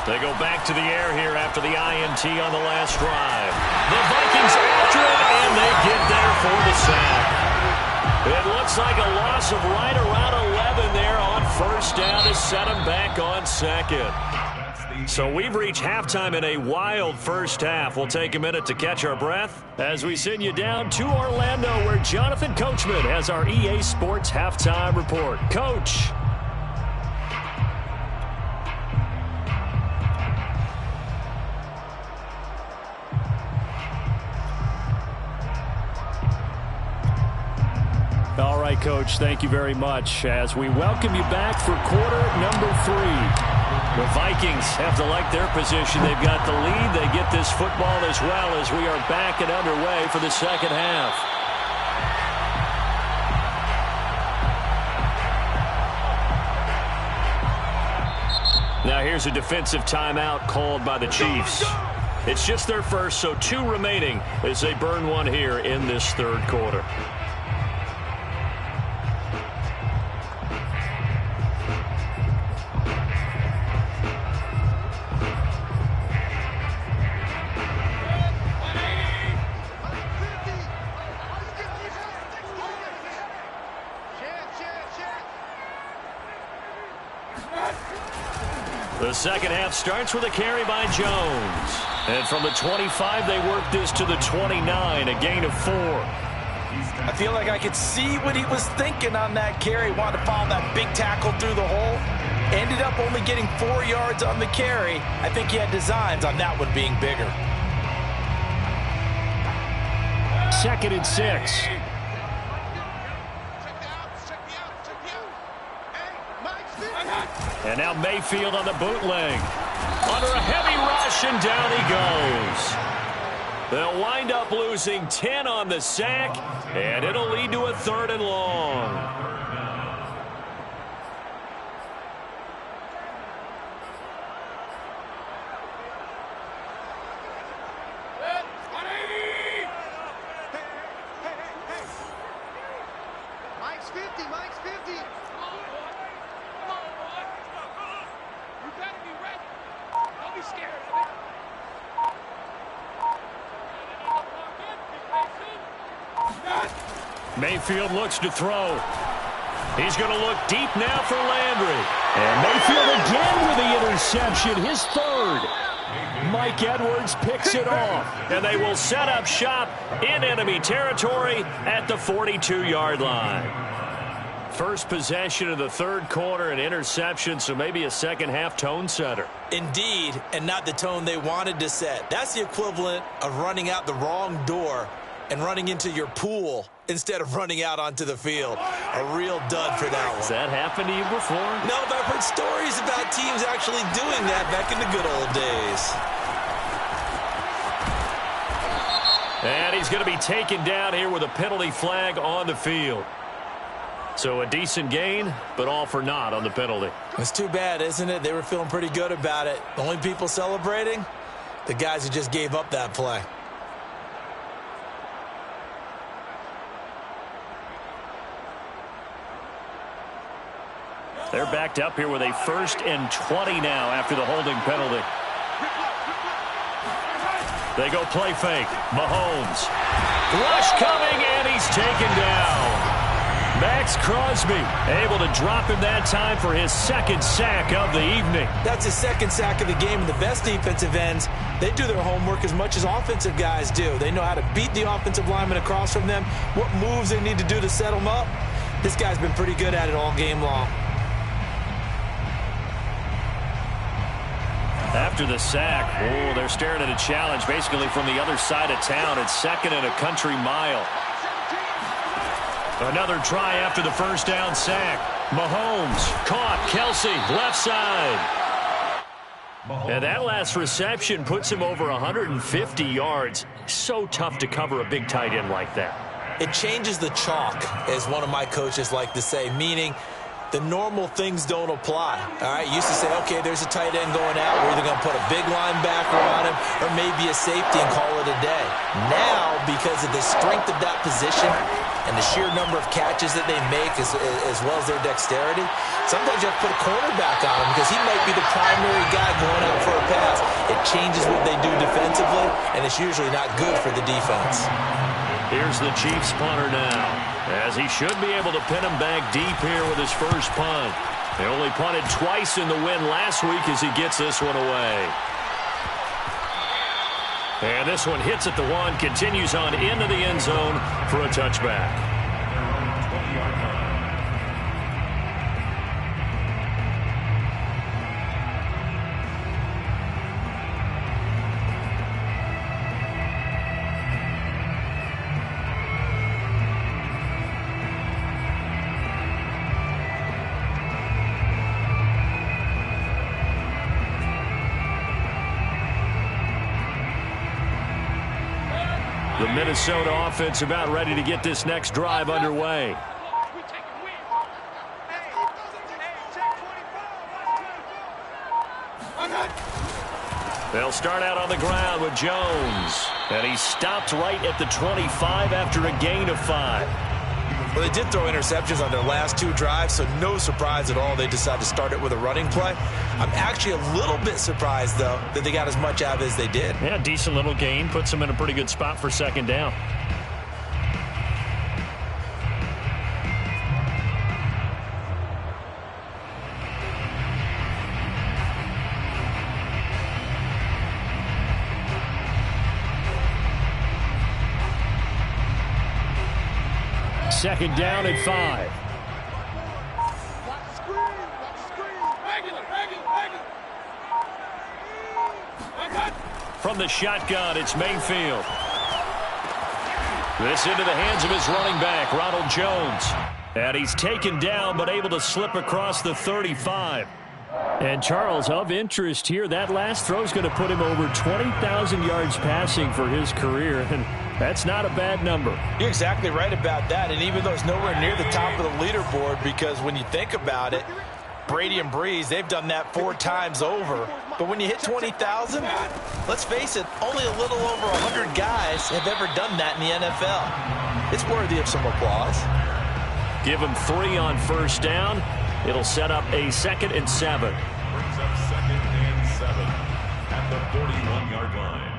[SPEAKER 1] They go back to the air here after the INT on the last drive. The Vikings after it, and they get there for the sack. It looks like a loss of right around 11 there on 1st down to set them back on 2nd. So we've reached halftime in a wild first half. We'll take a minute to catch our breath as we send you down to Orlando, where Jonathan Coachman has our EA Sports halftime report. Coach.
[SPEAKER 3] Coach. Thank you very much as we welcome you back for quarter number 3. The Vikings have to like their position. They've got the lead. They get this football as well as we are back and underway for the second half. Now here's a defensive timeout called by the Chiefs. It's just their first, so 2 remaining as they burn one here in this third quarter. The second half starts with a carry by Jones. And from the 25, they work this to the 29, a gain of 4.
[SPEAKER 2] I feel like I could see what he was thinking on that carry. Wanted to follow that big tackle through the hole. Ended up only getting 4 yards on the carry. I think he had designs on that one being bigger.
[SPEAKER 3] 2nd and 6. And now Mayfield on the bootleg. Under a heavy rush, and down he goes. They'll wind up losing 10 on the sack, and it'll lead to a 3rd and long. Mayfield looks to throw. He's going to look deep now for Landry. And Mayfield again with the interception, his 3rd. Mike Edwards picks it off. And they will set up shop in enemy territory at the 42-yard line. First possession of the third quarter, an interception, so maybe a second-half tone setter.
[SPEAKER 2] Indeed, and not the tone they wanted to set. That's the equivalent of running out the wrong door and running into your pool instead of running out onto the field. A real dud for that one.
[SPEAKER 3] Has that happened to you before?
[SPEAKER 2] No, but I've heard stories about teams actually doing that back in the good old days.
[SPEAKER 3] And he's going to be taken down here with a penalty flag on the field. So a decent gain, but all for naught on the penalty.
[SPEAKER 2] It's too bad, isn't it? They were feeling pretty good about it. The only people celebrating, the guys who just gave up that play.
[SPEAKER 3] They're backed up here with a 1st and 20 now after the holding penalty. They go play fake. Mahomes. Rush coming, and he's taken down. Max Crosby able to drop him that time for his 2nd sack of the evening.
[SPEAKER 2] That's his 2nd sack of the game, and the best defensive ends, they do their homework as much as offensive guys do. They know how to beat the offensive lineman across from them, what moves they need to do to set them up. This guy's been pretty good at it all game long.
[SPEAKER 3] After the sack, they're staring at a challenge basically from the other side of town. It's 2nd and a country mile. Another try after the first down sack. Mahomes caught. Kelsey, left side. And that last reception puts him over 150 yards. So tough to cover a big tight end like that.
[SPEAKER 2] It changes the chalk, as one of my coaches like to say, meaning the normal things don't apply. All right, used to say, okay, there's a tight end going out. We're either going to put a big linebacker on him or maybe a safety and call it a day. Now, because of the strength of that position and the sheer number of catches that they make as well as their dexterity, sometimes you have to put a cornerback on him because he might be the primary guy going out for a pass. It changes what they do defensively, and it's usually not good for the defense.
[SPEAKER 3] Here's the Chiefs punter now, as he should be able to pin him back deep here with his first punt. They only punted twice in the win last week as he gets this one away. And this one hits at the 1, continues on into the end zone for a touchback.
[SPEAKER 1] Minnesota offense about ready to get this next drive underway. They'll start out on the ground with Jones. And he stopped right at the 25 after a gain of 5.
[SPEAKER 2] Well, they did throw interceptions on their last 2 drives, so no surprise at all they decided to start it with a running play. I'm actually a little bit surprised, though, that they got as much out of it as they did.
[SPEAKER 1] Yeah, decent little gain. Puts them in a pretty good spot for second down. Second down and 5. From the shotgun, it's Mayfield. This into the hands of his running back, Ronald Jones. And he's taken down, but able to slip across the 35. And Charles, of interest here, that last throw is going to put him over 20,000 yards passing for his career, and that's not a bad number.
[SPEAKER 2] You're exactly right about that, and even though it's nowhere near the top of the leaderboard, because when you think about it, Brady and Breeze, they've done that 4 times over. But when you hit 20,000, let's face it, only a little over 100 guys have ever done that in the NFL. It's worthy of some applause.
[SPEAKER 1] Give him 3 on first down. It'll set up a 2nd and 7.
[SPEAKER 4] Brings up 2nd and 7 at the 41-yard line.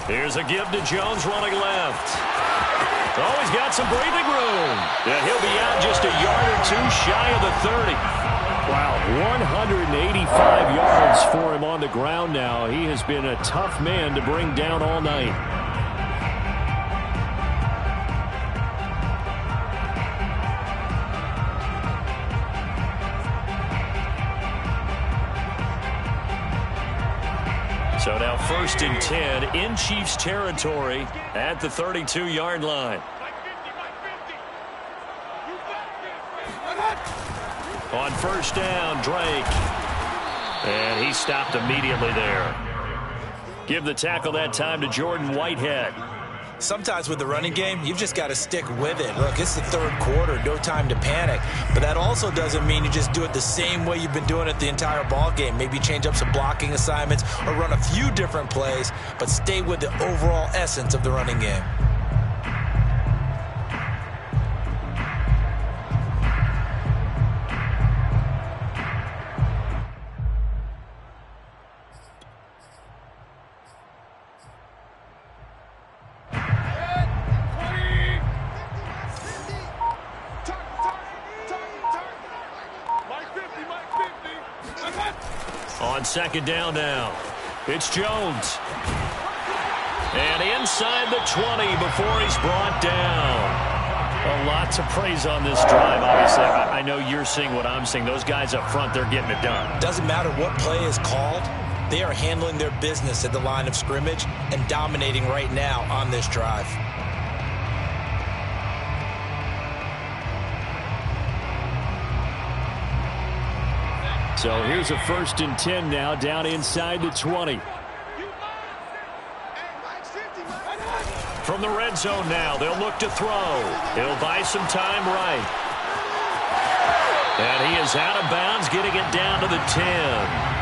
[SPEAKER 1] Here's a give to Jones running left. Oh, he's got some breathing room. Yeah, he'll be out just a yard or 2 shy of the 30. Wow, 185 yards for him on the ground now. He has been a tough man to bring down all night. So now 1st and 10 in Chiefs territory at the 32-yard line. On first down, Drake. And he stopped immediately there. Give the tackle that time to Jordan Whitehead.
[SPEAKER 2] Sometimes with the running game, you've just got to stick with it. Look, it's the 3rd quarter, no time to panic. But that also doesn't mean you just do it the same way you've been doing it the entire ball game. Maybe change up some blocking assignments or run a few different plays, but stay with the overall essence of the running game.
[SPEAKER 1] On second down now, it's Jones. And inside the 20 before he's brought down. A lot to praise on this drive, obviously. I know you're seeing what I'm seeing. Those guys up front, they're getting it done.
[SPEAKER 2] Doesn't matter what play is called. They are handling their business at the line of scrimmage and dominating right now on this drive.
[SPEAKER 1] So here's a 1st and 10 now down inside the 20. From the red zone now, they'll look to throw. He'll buy some time right. And he is out of bounds, getting it down to the 10.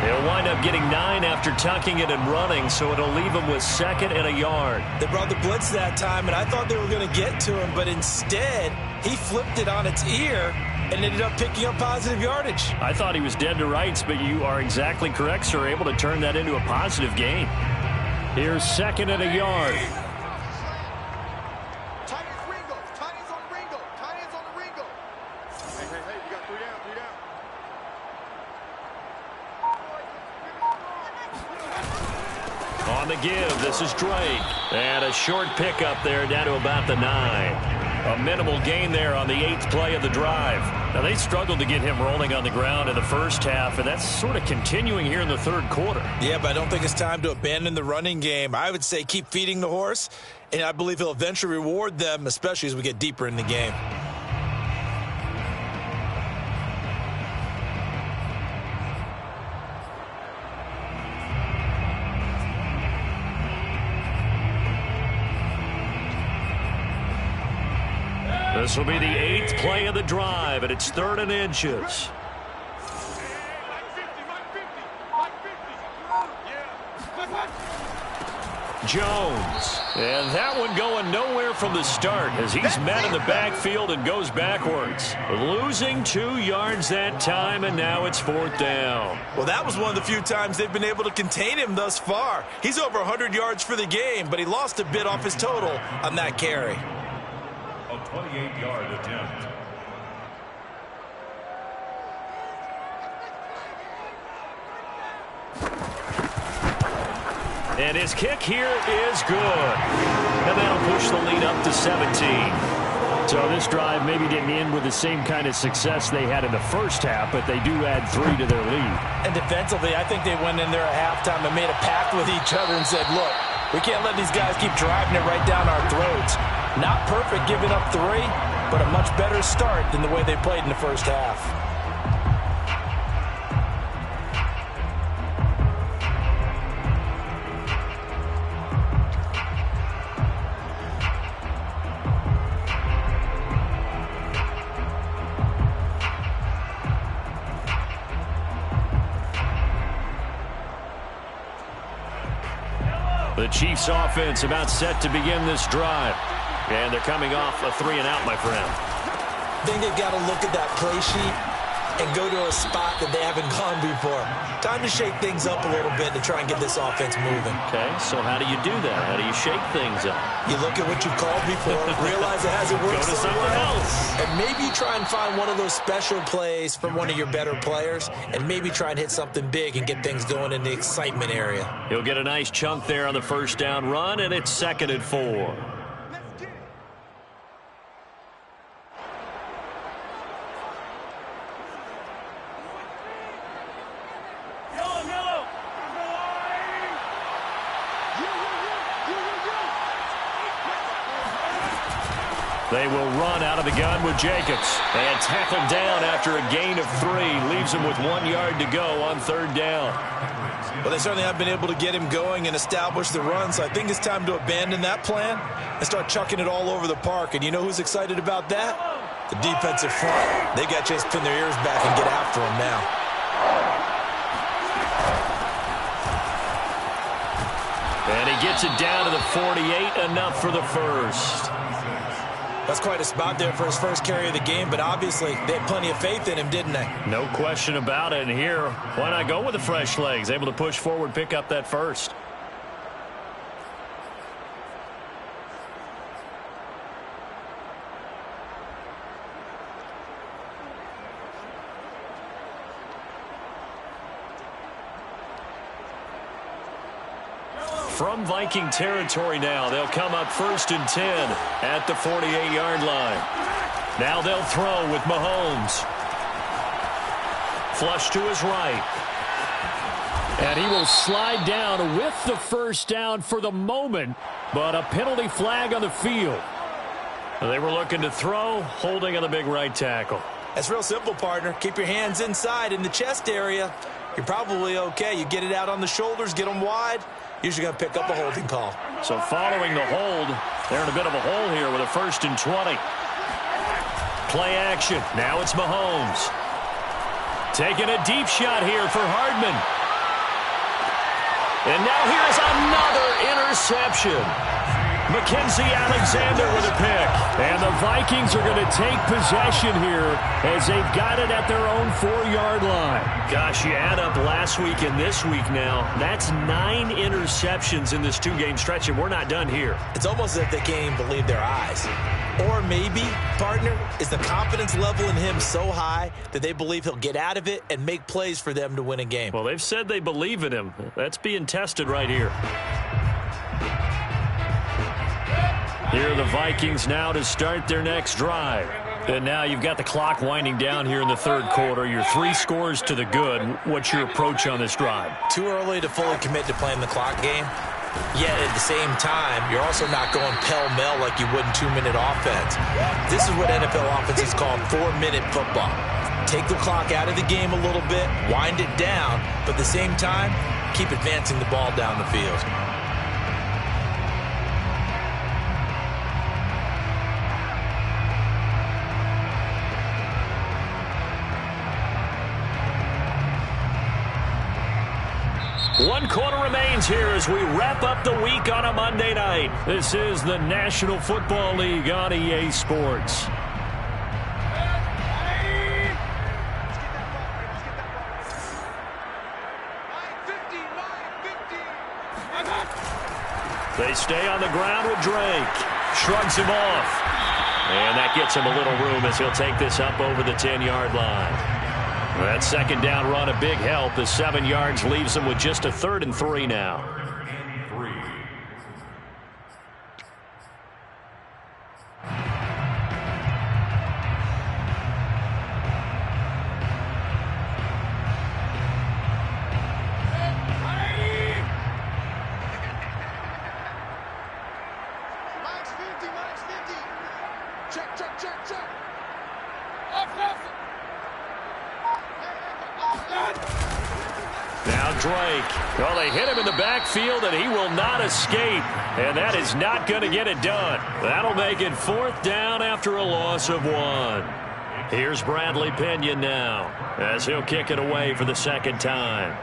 [SPEAKER 1] He'll wind up getting 9 after tucking it and running, so it'll leave him with 2nd and a yard.
[SPEAKER 2] They brought the blitz that time, and I thought they were going to get to him, but instead he flipped it on its ear and ended up picking up positive yardage.
[SPEAKER 1] I thought he was dead to rights, but you are exactly correct, sir. Able to turn that into a positive gain. Here's 2nd and a yard. On the give, this is Drake. And a short pickup there down to about the 9. A minimal gain there on the 8th play of the drive. Now, they struggled to get him rolling on the ground in the first half, and that's sort of continuing here in the third quarter.
[SPEAKER 2] Yeah, but I don't think it's time to abandon the running game. I would say keep feeding the horse, and I believe he'll eventually reward them, especially as we get deeper in the game.
[SPEAKER 1] This will be the 8th play of the drive, and it's 3rd and inches. Jones. And that one going nowhere from the start as he's met in the backfield and goes backwards. Losing 2 yards that time, and now it's 4th down.
[SPEAKER 2] Well, that was one of the few times they've been able to contain him thus far. He's over 100 yards for the game, but he lost a bit off his total on that carry.
[SPEAKER 4] A 28-yard attempt.
[SPEAKER 1] And his kick here is good. And that'll push the lead up to 17.
[SPEAKER 3] So this drive maybe didn't end with the same kind of success they had in the first half, but they do add 3 to their lead.
[SPEAKER 2] And defensively, I think they went in there at halftime and made a pact with each other and said, look, we can't let these guys keep driving it right down our throats. Not perfect giving up 3, but a much better start than the way they played in the first half.
[SPEAKER 1] The Chiefs offense about set to begin this drive. And they're coming off a 3-and-out, my friend.
[SPEAKER 2] I think they've got to look at that play sheet and go to a spot that they haven't gone before. Time to shake things up a little bit to try and get this offense moving.
[SPEAKER 1] Okay, so how do you do that? How do you shake things up?
[SPEAKER 2] You look at what you've called before, realize it hasn't worked
[SPEAKER 1] Go to something else.
[SPEAKER 2] And maybe try and find one of those special plays from one of your better players, and maybe try and hit something big and get things going in the excitement area.
[SPEAKER 1] He'll get a nice chunk there on the first down run, and it's 2nd and 4. They will run out of the gun with Jacobs. And tackled down after a gain of 3. Leaves him with 1 yard to go on 3rd down.
[SPEAKER 2] Well, they certainly have been able to get him going and establish the run, so I think it's time to abandon that plan and start chucking it all over the park. And you know who's excited about that? The defensive front. They got to just pin their ears back and get after him now.
[SPEAKER 1] And he gets it down to the 48, enough for the first.
[SPEAKER 2] That's quite a spot there for his first carry of the game, but obviously they had plenty of faith in him, didn't they?
[SPEAKER 1] No question about it. And here, why not go with the fresh legs? Able to push forward, pick up that first. From Viking territory now, they'll come up 1st and 10 at the 48-yard line. Now they'll throw with Mahomes. Flush to his right.
[SPEAKER 3] And he will slide down with the first down for the moment, but a penalty flag on the field.
[SPEAKER 1] They were looking to throw, holding on the big right tackle.
[SPEAKER 2] That's real simple, partner. Keep your hands inside in the chest area. You're probably okay. You get it out on the shoulders, get them wide. Usually going to pick up a holding call.
[SPEAKER 1] So following the hold, they're in a bit of a hole here with a 1st and 20. Play action. Now it's Mahomes. Taking a deep shot here for Hardman. And now here's another interception. Mackenzie Alexander with a pick. And the Vikings are going to take possession here as they've got it at their own 4-yard line. Gosh, you add up last week and this week now. That's 9 interceptions in this 2-game stretch, and we're not done here.
[SPEAKER 2] It's almost as if they can't even believe their eyes. Or maybe, partner, is the confidence level in him so high that they believe he'll get out of it and make plays for them to win a game.
[SPEAKER 1] Well, they've said they believe in him. That's being tested right here. Here are the Vikings now to start their next drive. And now you've got the clock winding down here in the third quarter. You're 3 scores to the good. What's your approach on this drive?
[SPEAKER 2] Too early to fully commit to playing the clock game. Yet at the same time, you're also not going pell-mell like you would in 2-minute offense. This is what NFL offenses call 4-minute football. Take the clock out of the game a little bit, wind it down, but at the same time, keep advancing the ball down the field.
[SPEAKER 1] One quarter remains here as we wrap up the week on a Monday night. This is the National Football League on EA Sports. They stay on the ground with Drake. Shrugs him off. And that gets him a little room as he'll take this up over the 10-yard line. That second down run a big help. The 7 yards leaves them with just a 3rd and 3 now. Now Drake. Well, they hit him in the backfield, and he will not escape. And that is not going to get it done. That'll make it 4th down after a loss of 1. Here's Bradley Pinion now as he'll kick it away for the 2nd time.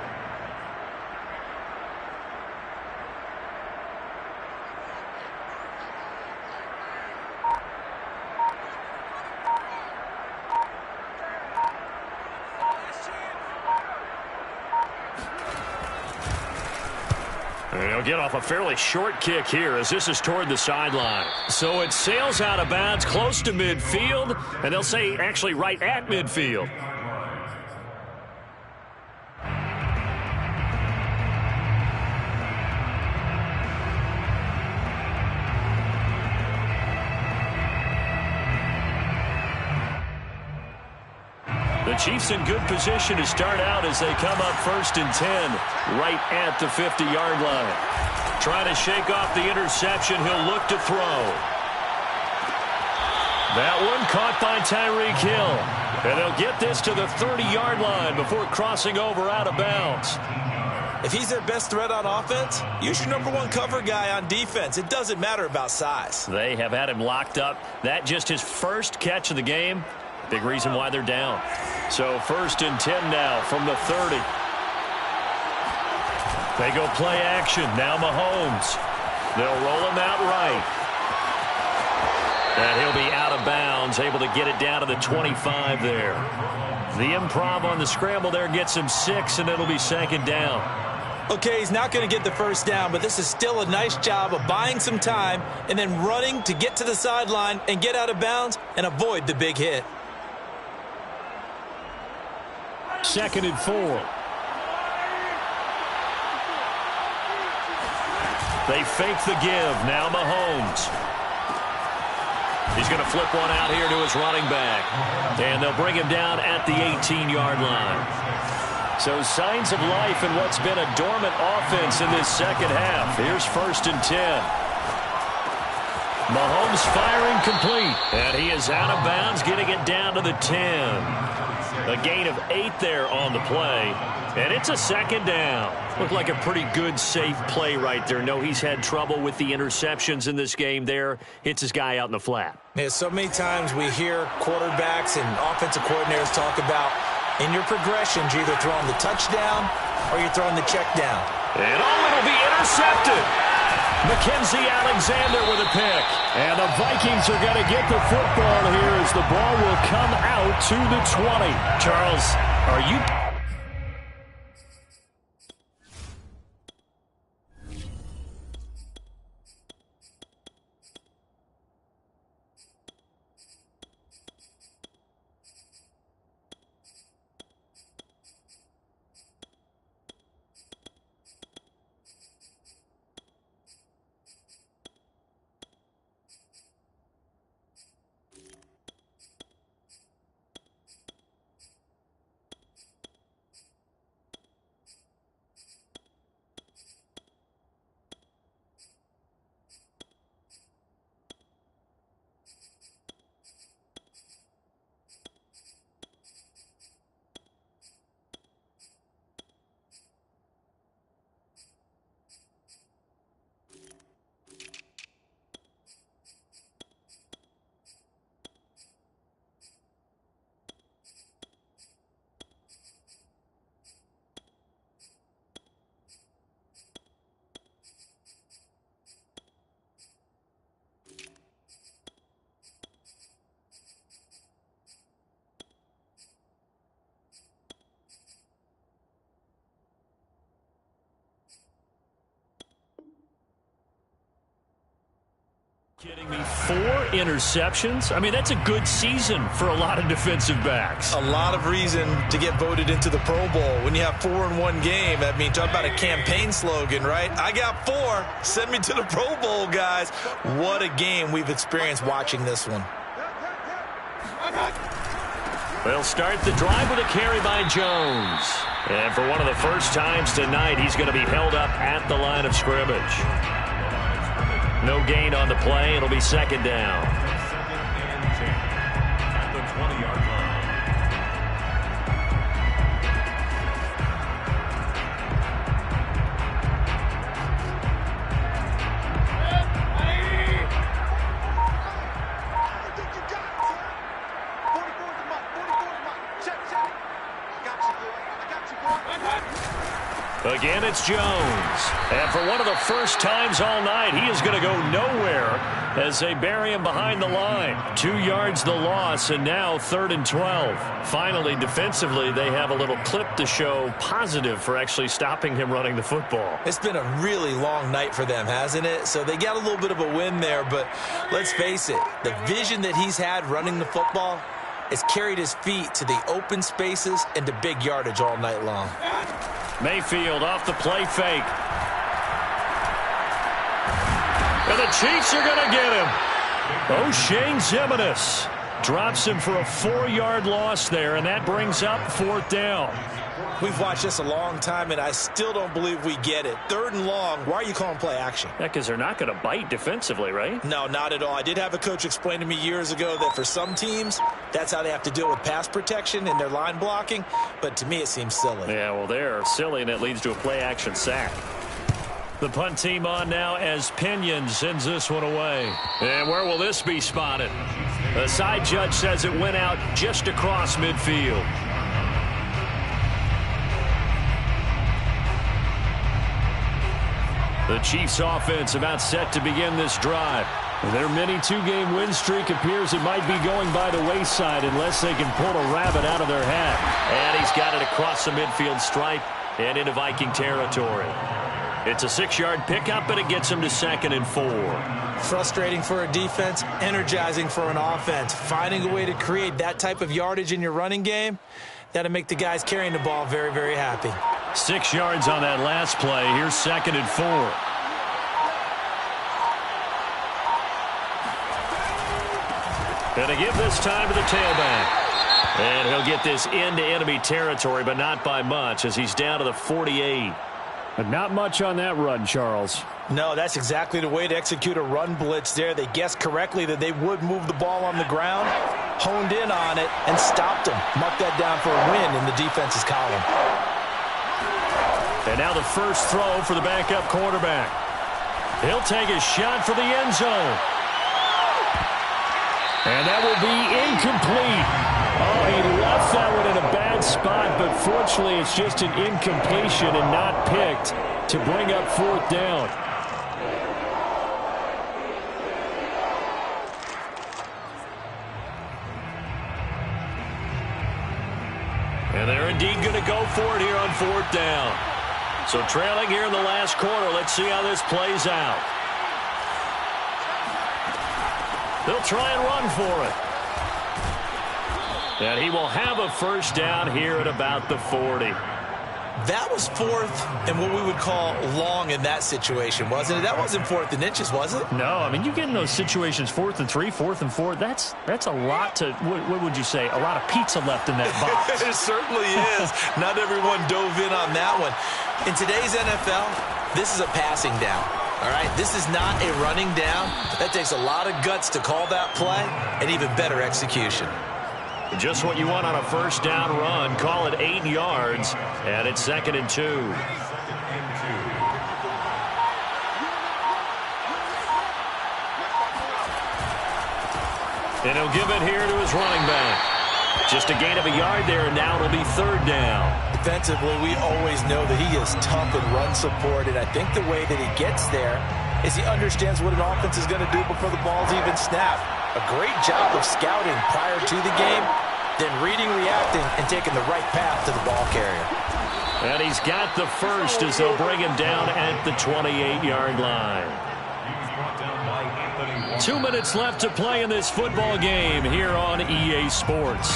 [SPEAKER 1] And he'll get off a fairly short kick here as this is toward the sideline. So it sails out of bounds close to midfield, and they'll say actually right at midfield. The Chiefs in good position to start out as they come up 1st and 10 right at the 50-yard line. Trying to shake off the interception. He'll look to throw. That one caught by Tyreek Hill. And they'll get this to the 30-yard line before crossing over out of bounds.
[SPEAKER 2] If he's their best threat on offense, use your #1 cover guy on defense. It doesn't matter about size.
[SPEAKER 1] They have had him locked up. That just his first catch of the game. Big reason why they're down. So 1st and 10 now from the 30. They go play action. Now Mahomes. They'll roll him out right. And he'll be out of bounds, able to get it down to the 25 there. The improv on the scramble there gets him 6, and it'll be 2nd down.
[SPEAKER 2] Okay, he's not going to get the 1st down, but this is still a nice job of buying some time and then running to get to the sideline and get out of bounds and avoid the big hit.
[SPEAKER 3] 2nd and 4.
[SPEAKER 1] They fake the give. Now Mahomes. He's going to flip one out here to his running back. And they'll bring him down at the 18-yard line. So signs of life in what's been a dormant offense in this second half. Here's 1st and 10. Mahomes firing complete. And he is out of bounds, getting it down to the 10. A gain of 8 there on the play. And it's a 2nd down. Looked like a pretty good, safe play right there. No, he's had trouble with the interceptions in this game there. Hits his guy out in the flat.
[SPEAKER 2] Yeah, so many times we hear quarterbacks and offensive coordinators talk about in your progressions, you're either throwing the touchdown or you're throwing the check down.
[SPEAKER 1] And it'll be intercepted. Mackenzie Alexander with a pick.
[SPEAKER 3] And the Vikings are going to get the football here as the ball will come out to the 20.
[SPEAKER 1] Charles, are you... Kidding me? 4 interceptions? I mean, that's a good season for a lot of defensive backs.
[SPEAKER 2] A lot of reason to get voted into the Pro Bowl. When you have 4 in one game, I mean, talk about a campaign slogan, right? I got 4. Send me to the Pro Bowl, guys. What a game we've experienced watching this one.
[SPEAKER 1] They'll start the drive with a carry by Jones. And for one of the first times tonight, he's going to be held up at the line of scrimmage. No gain on the play. It'll be second down.
[SPEAKER 4] Second and 10 at the 20-yard line.
[SPEAKER 1] Again, it's Jones. And for one of the first times all night, he is going to go nowhere as they bury him behind the line. 2 yards the loss, and now 3rd and 12. Finally, defensively, they have a little clip to show positive for actually stopping him running the football.
[SPEAKER 2] It's been a really long night for them, hasn't it? So they got a little bit of a win there, but let's face it, the vision that he's had running the football has carried his feet to the open spaces and to big yardage all night long.
[SPEAKER 1] Mayfield off the play fake. And the Chiefs are going to get him. O'Shane Ximines drops him for a 4-yard loss there, and that brings up 4th down.
[SPEAKER 2] We've watched this a long time, and I still don't believe we get it. 3rd and long, why are you calling play action?
[SPEAKER 1] Yeah, because they're not going to bite defensively, right?
[SPEAKER 2] No, not at all. I did have a coach explain to me years ago that for some teams, that's how they have to deal with pass protection and their line blocking. But to me, it seems silly.
[SPEAKER 1] Yeah, well, they're silly, and it leads to a play-action sack. The punt team on now as Pinion sends this one away. And where will this be spotted? The side judge says it went out just across midfield. The Chiefs offense about set to begin this drive. Their mini 2-game win streak appears it might be going by the wayside unless they can pull a rabbit out of their hat. And he's got it across the midfield stripe and into Viking territory. It's a 6-yard pickup, but it gets him to 2nd and 4.
[SPEAKER 2] Frustrating for a defense, energizing for an offense. Finding a way to create that type of yardage in your running game, that'll make the guys carrying the ball very, very happy.
[SPEAKER 1] 6 yards on that last play. Here's 2nd and 4. And to give this time to the tailback. And he'll get this into enemy territory, but not by much as he's down to the 48.
[SPEAKER 3] But not much on that run, Charles.
[SPEAKER 2] No, that's exactly the way to execute a run blitz there. They guessed correctly that they would move the ball on the ground, honed in on it, and stopped them. Mark that down for a win in the defense's column.
[SPEAKER 1] And now the first throw for the backup quarterback. He'll take a shot for the end zone. And that will be incomplete. Oh, he left that one in a bad spot, but fortunately it's just an incompletion and not picked to bring up 4th down. And they're indeed going to go for it here on 4th down. So trailing here in the last quarter, let's see how this plays out. They'll try and run for it. And he will have a first down here at about the 40.
[SPEAKER 2] That was 4th and what we would call long in that situation, wasn't it? That wasn't 4th and inches, was it?
[SPEAKER 1] No, I mean, you get in those situations 4th and 3, 4th and 4. That's a lot to, what would you say, a lot of pizza left in that box.
[SPEAKER 2] It certainly is. Not everyone dove in on that one. In today's NFL, this is a passing down. All right, this is not a running down. That takes a lot of guts to call that play and even better execution.
[SPEAKER 1] Just what you want on a first down run. Call it 8 yards, and it's 2nd and 2. And he'll give it here to his running back. Just a gain of a yard there, and now it'll be 3rd down.
[SPEAKER 2] Defensively, we always know that he is tough in run support, and I think the way that he gets there is he understands what an offense is going to do before the ball's even snapped. A great job of scouting prior to the game, then reading, reacting, and taking the right path to the ball carrier.
[SPEAKER 1] And he's got the first as they'll bring him down at the 28-yard line.
[SPEAKER 4] He was brought down by Anthony
[SPEAKER 1] 2 minutes left to play in this football game here on EA Sports.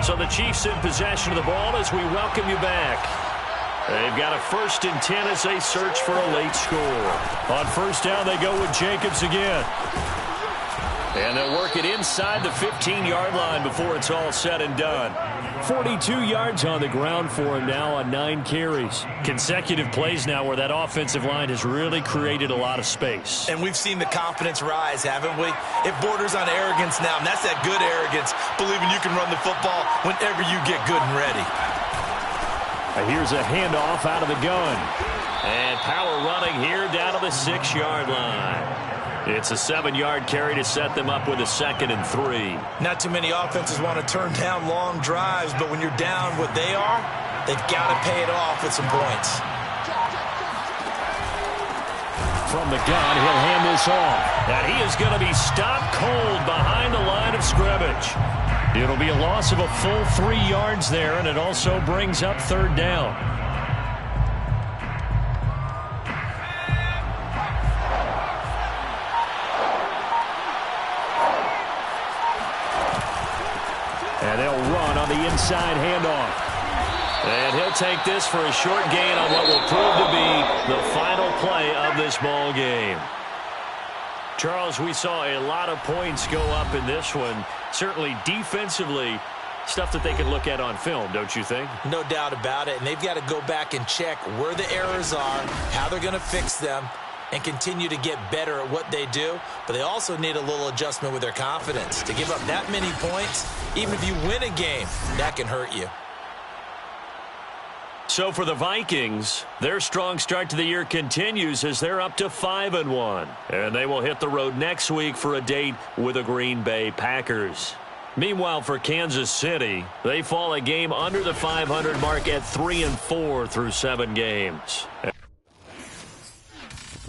[SPEAKER 1] So the Chiefs in possession of the ball as we welcome you back. They've got a 1st and 10 as they search for a late score. On 1st down, they go with Jacobs again. And they'll work it inside the 15-yard line before it's all said and done.
[SPEAKER 3] 42 yards on the ground for him now on 9 carries.
[SPEAKER 1] Consecutive plays now where that offensive line has really created a lot of space.
[SPEAKER 2] And we've seen the confidence rise, haven't we? It borders on arrogance now, and that's that good arrogance, believing you can run the football whenever you get good and ready.
[SPEAKER 3] Here's a handoff out of the gun.
[SPEAKER 1] And power running here down to the 6-yard line. It's a 7-yard carry to set them up with a 2nd and 3.
[SPEAKER 2] Not too many offenses want to turn down long drives, but when you're down what they are, they've got to pay it off with some points.
[SPEAKER 3] From the gun, he'll hand this off.
[SPEAKER 1] And he is going to be stopped cold behind the line of scrimmage. It'll be a loss of a full 3 yards there, and it also brings up 3rd down.
[SPEAKER 3] And they'll run on the inside handoff.
[SPEAKER 1] And he'll take this for a short gain on what will prove to be the final play of this ball game. Charles, we saw a lot of points go up in this one. Certainly defensively, stuff that they can look at on film, don't you think?
[SPEAKER 2] No doubt about it. And they've got to go back and check where the errors are, how they're going to fix them, and continue to get better at what they do. But they also need a little adjustment with their confidence. To give up that many points, even if you win a game, that can hurt you.
[SPEAKER 1] So for the Vikings, their strong start to the year continues as they're up to 5-1. And they will hit the road next week for a date with the Green Bay Packers. Meanwhile, for Kansas City, they fall a game under the 500 mark at 3-4 through 7 games.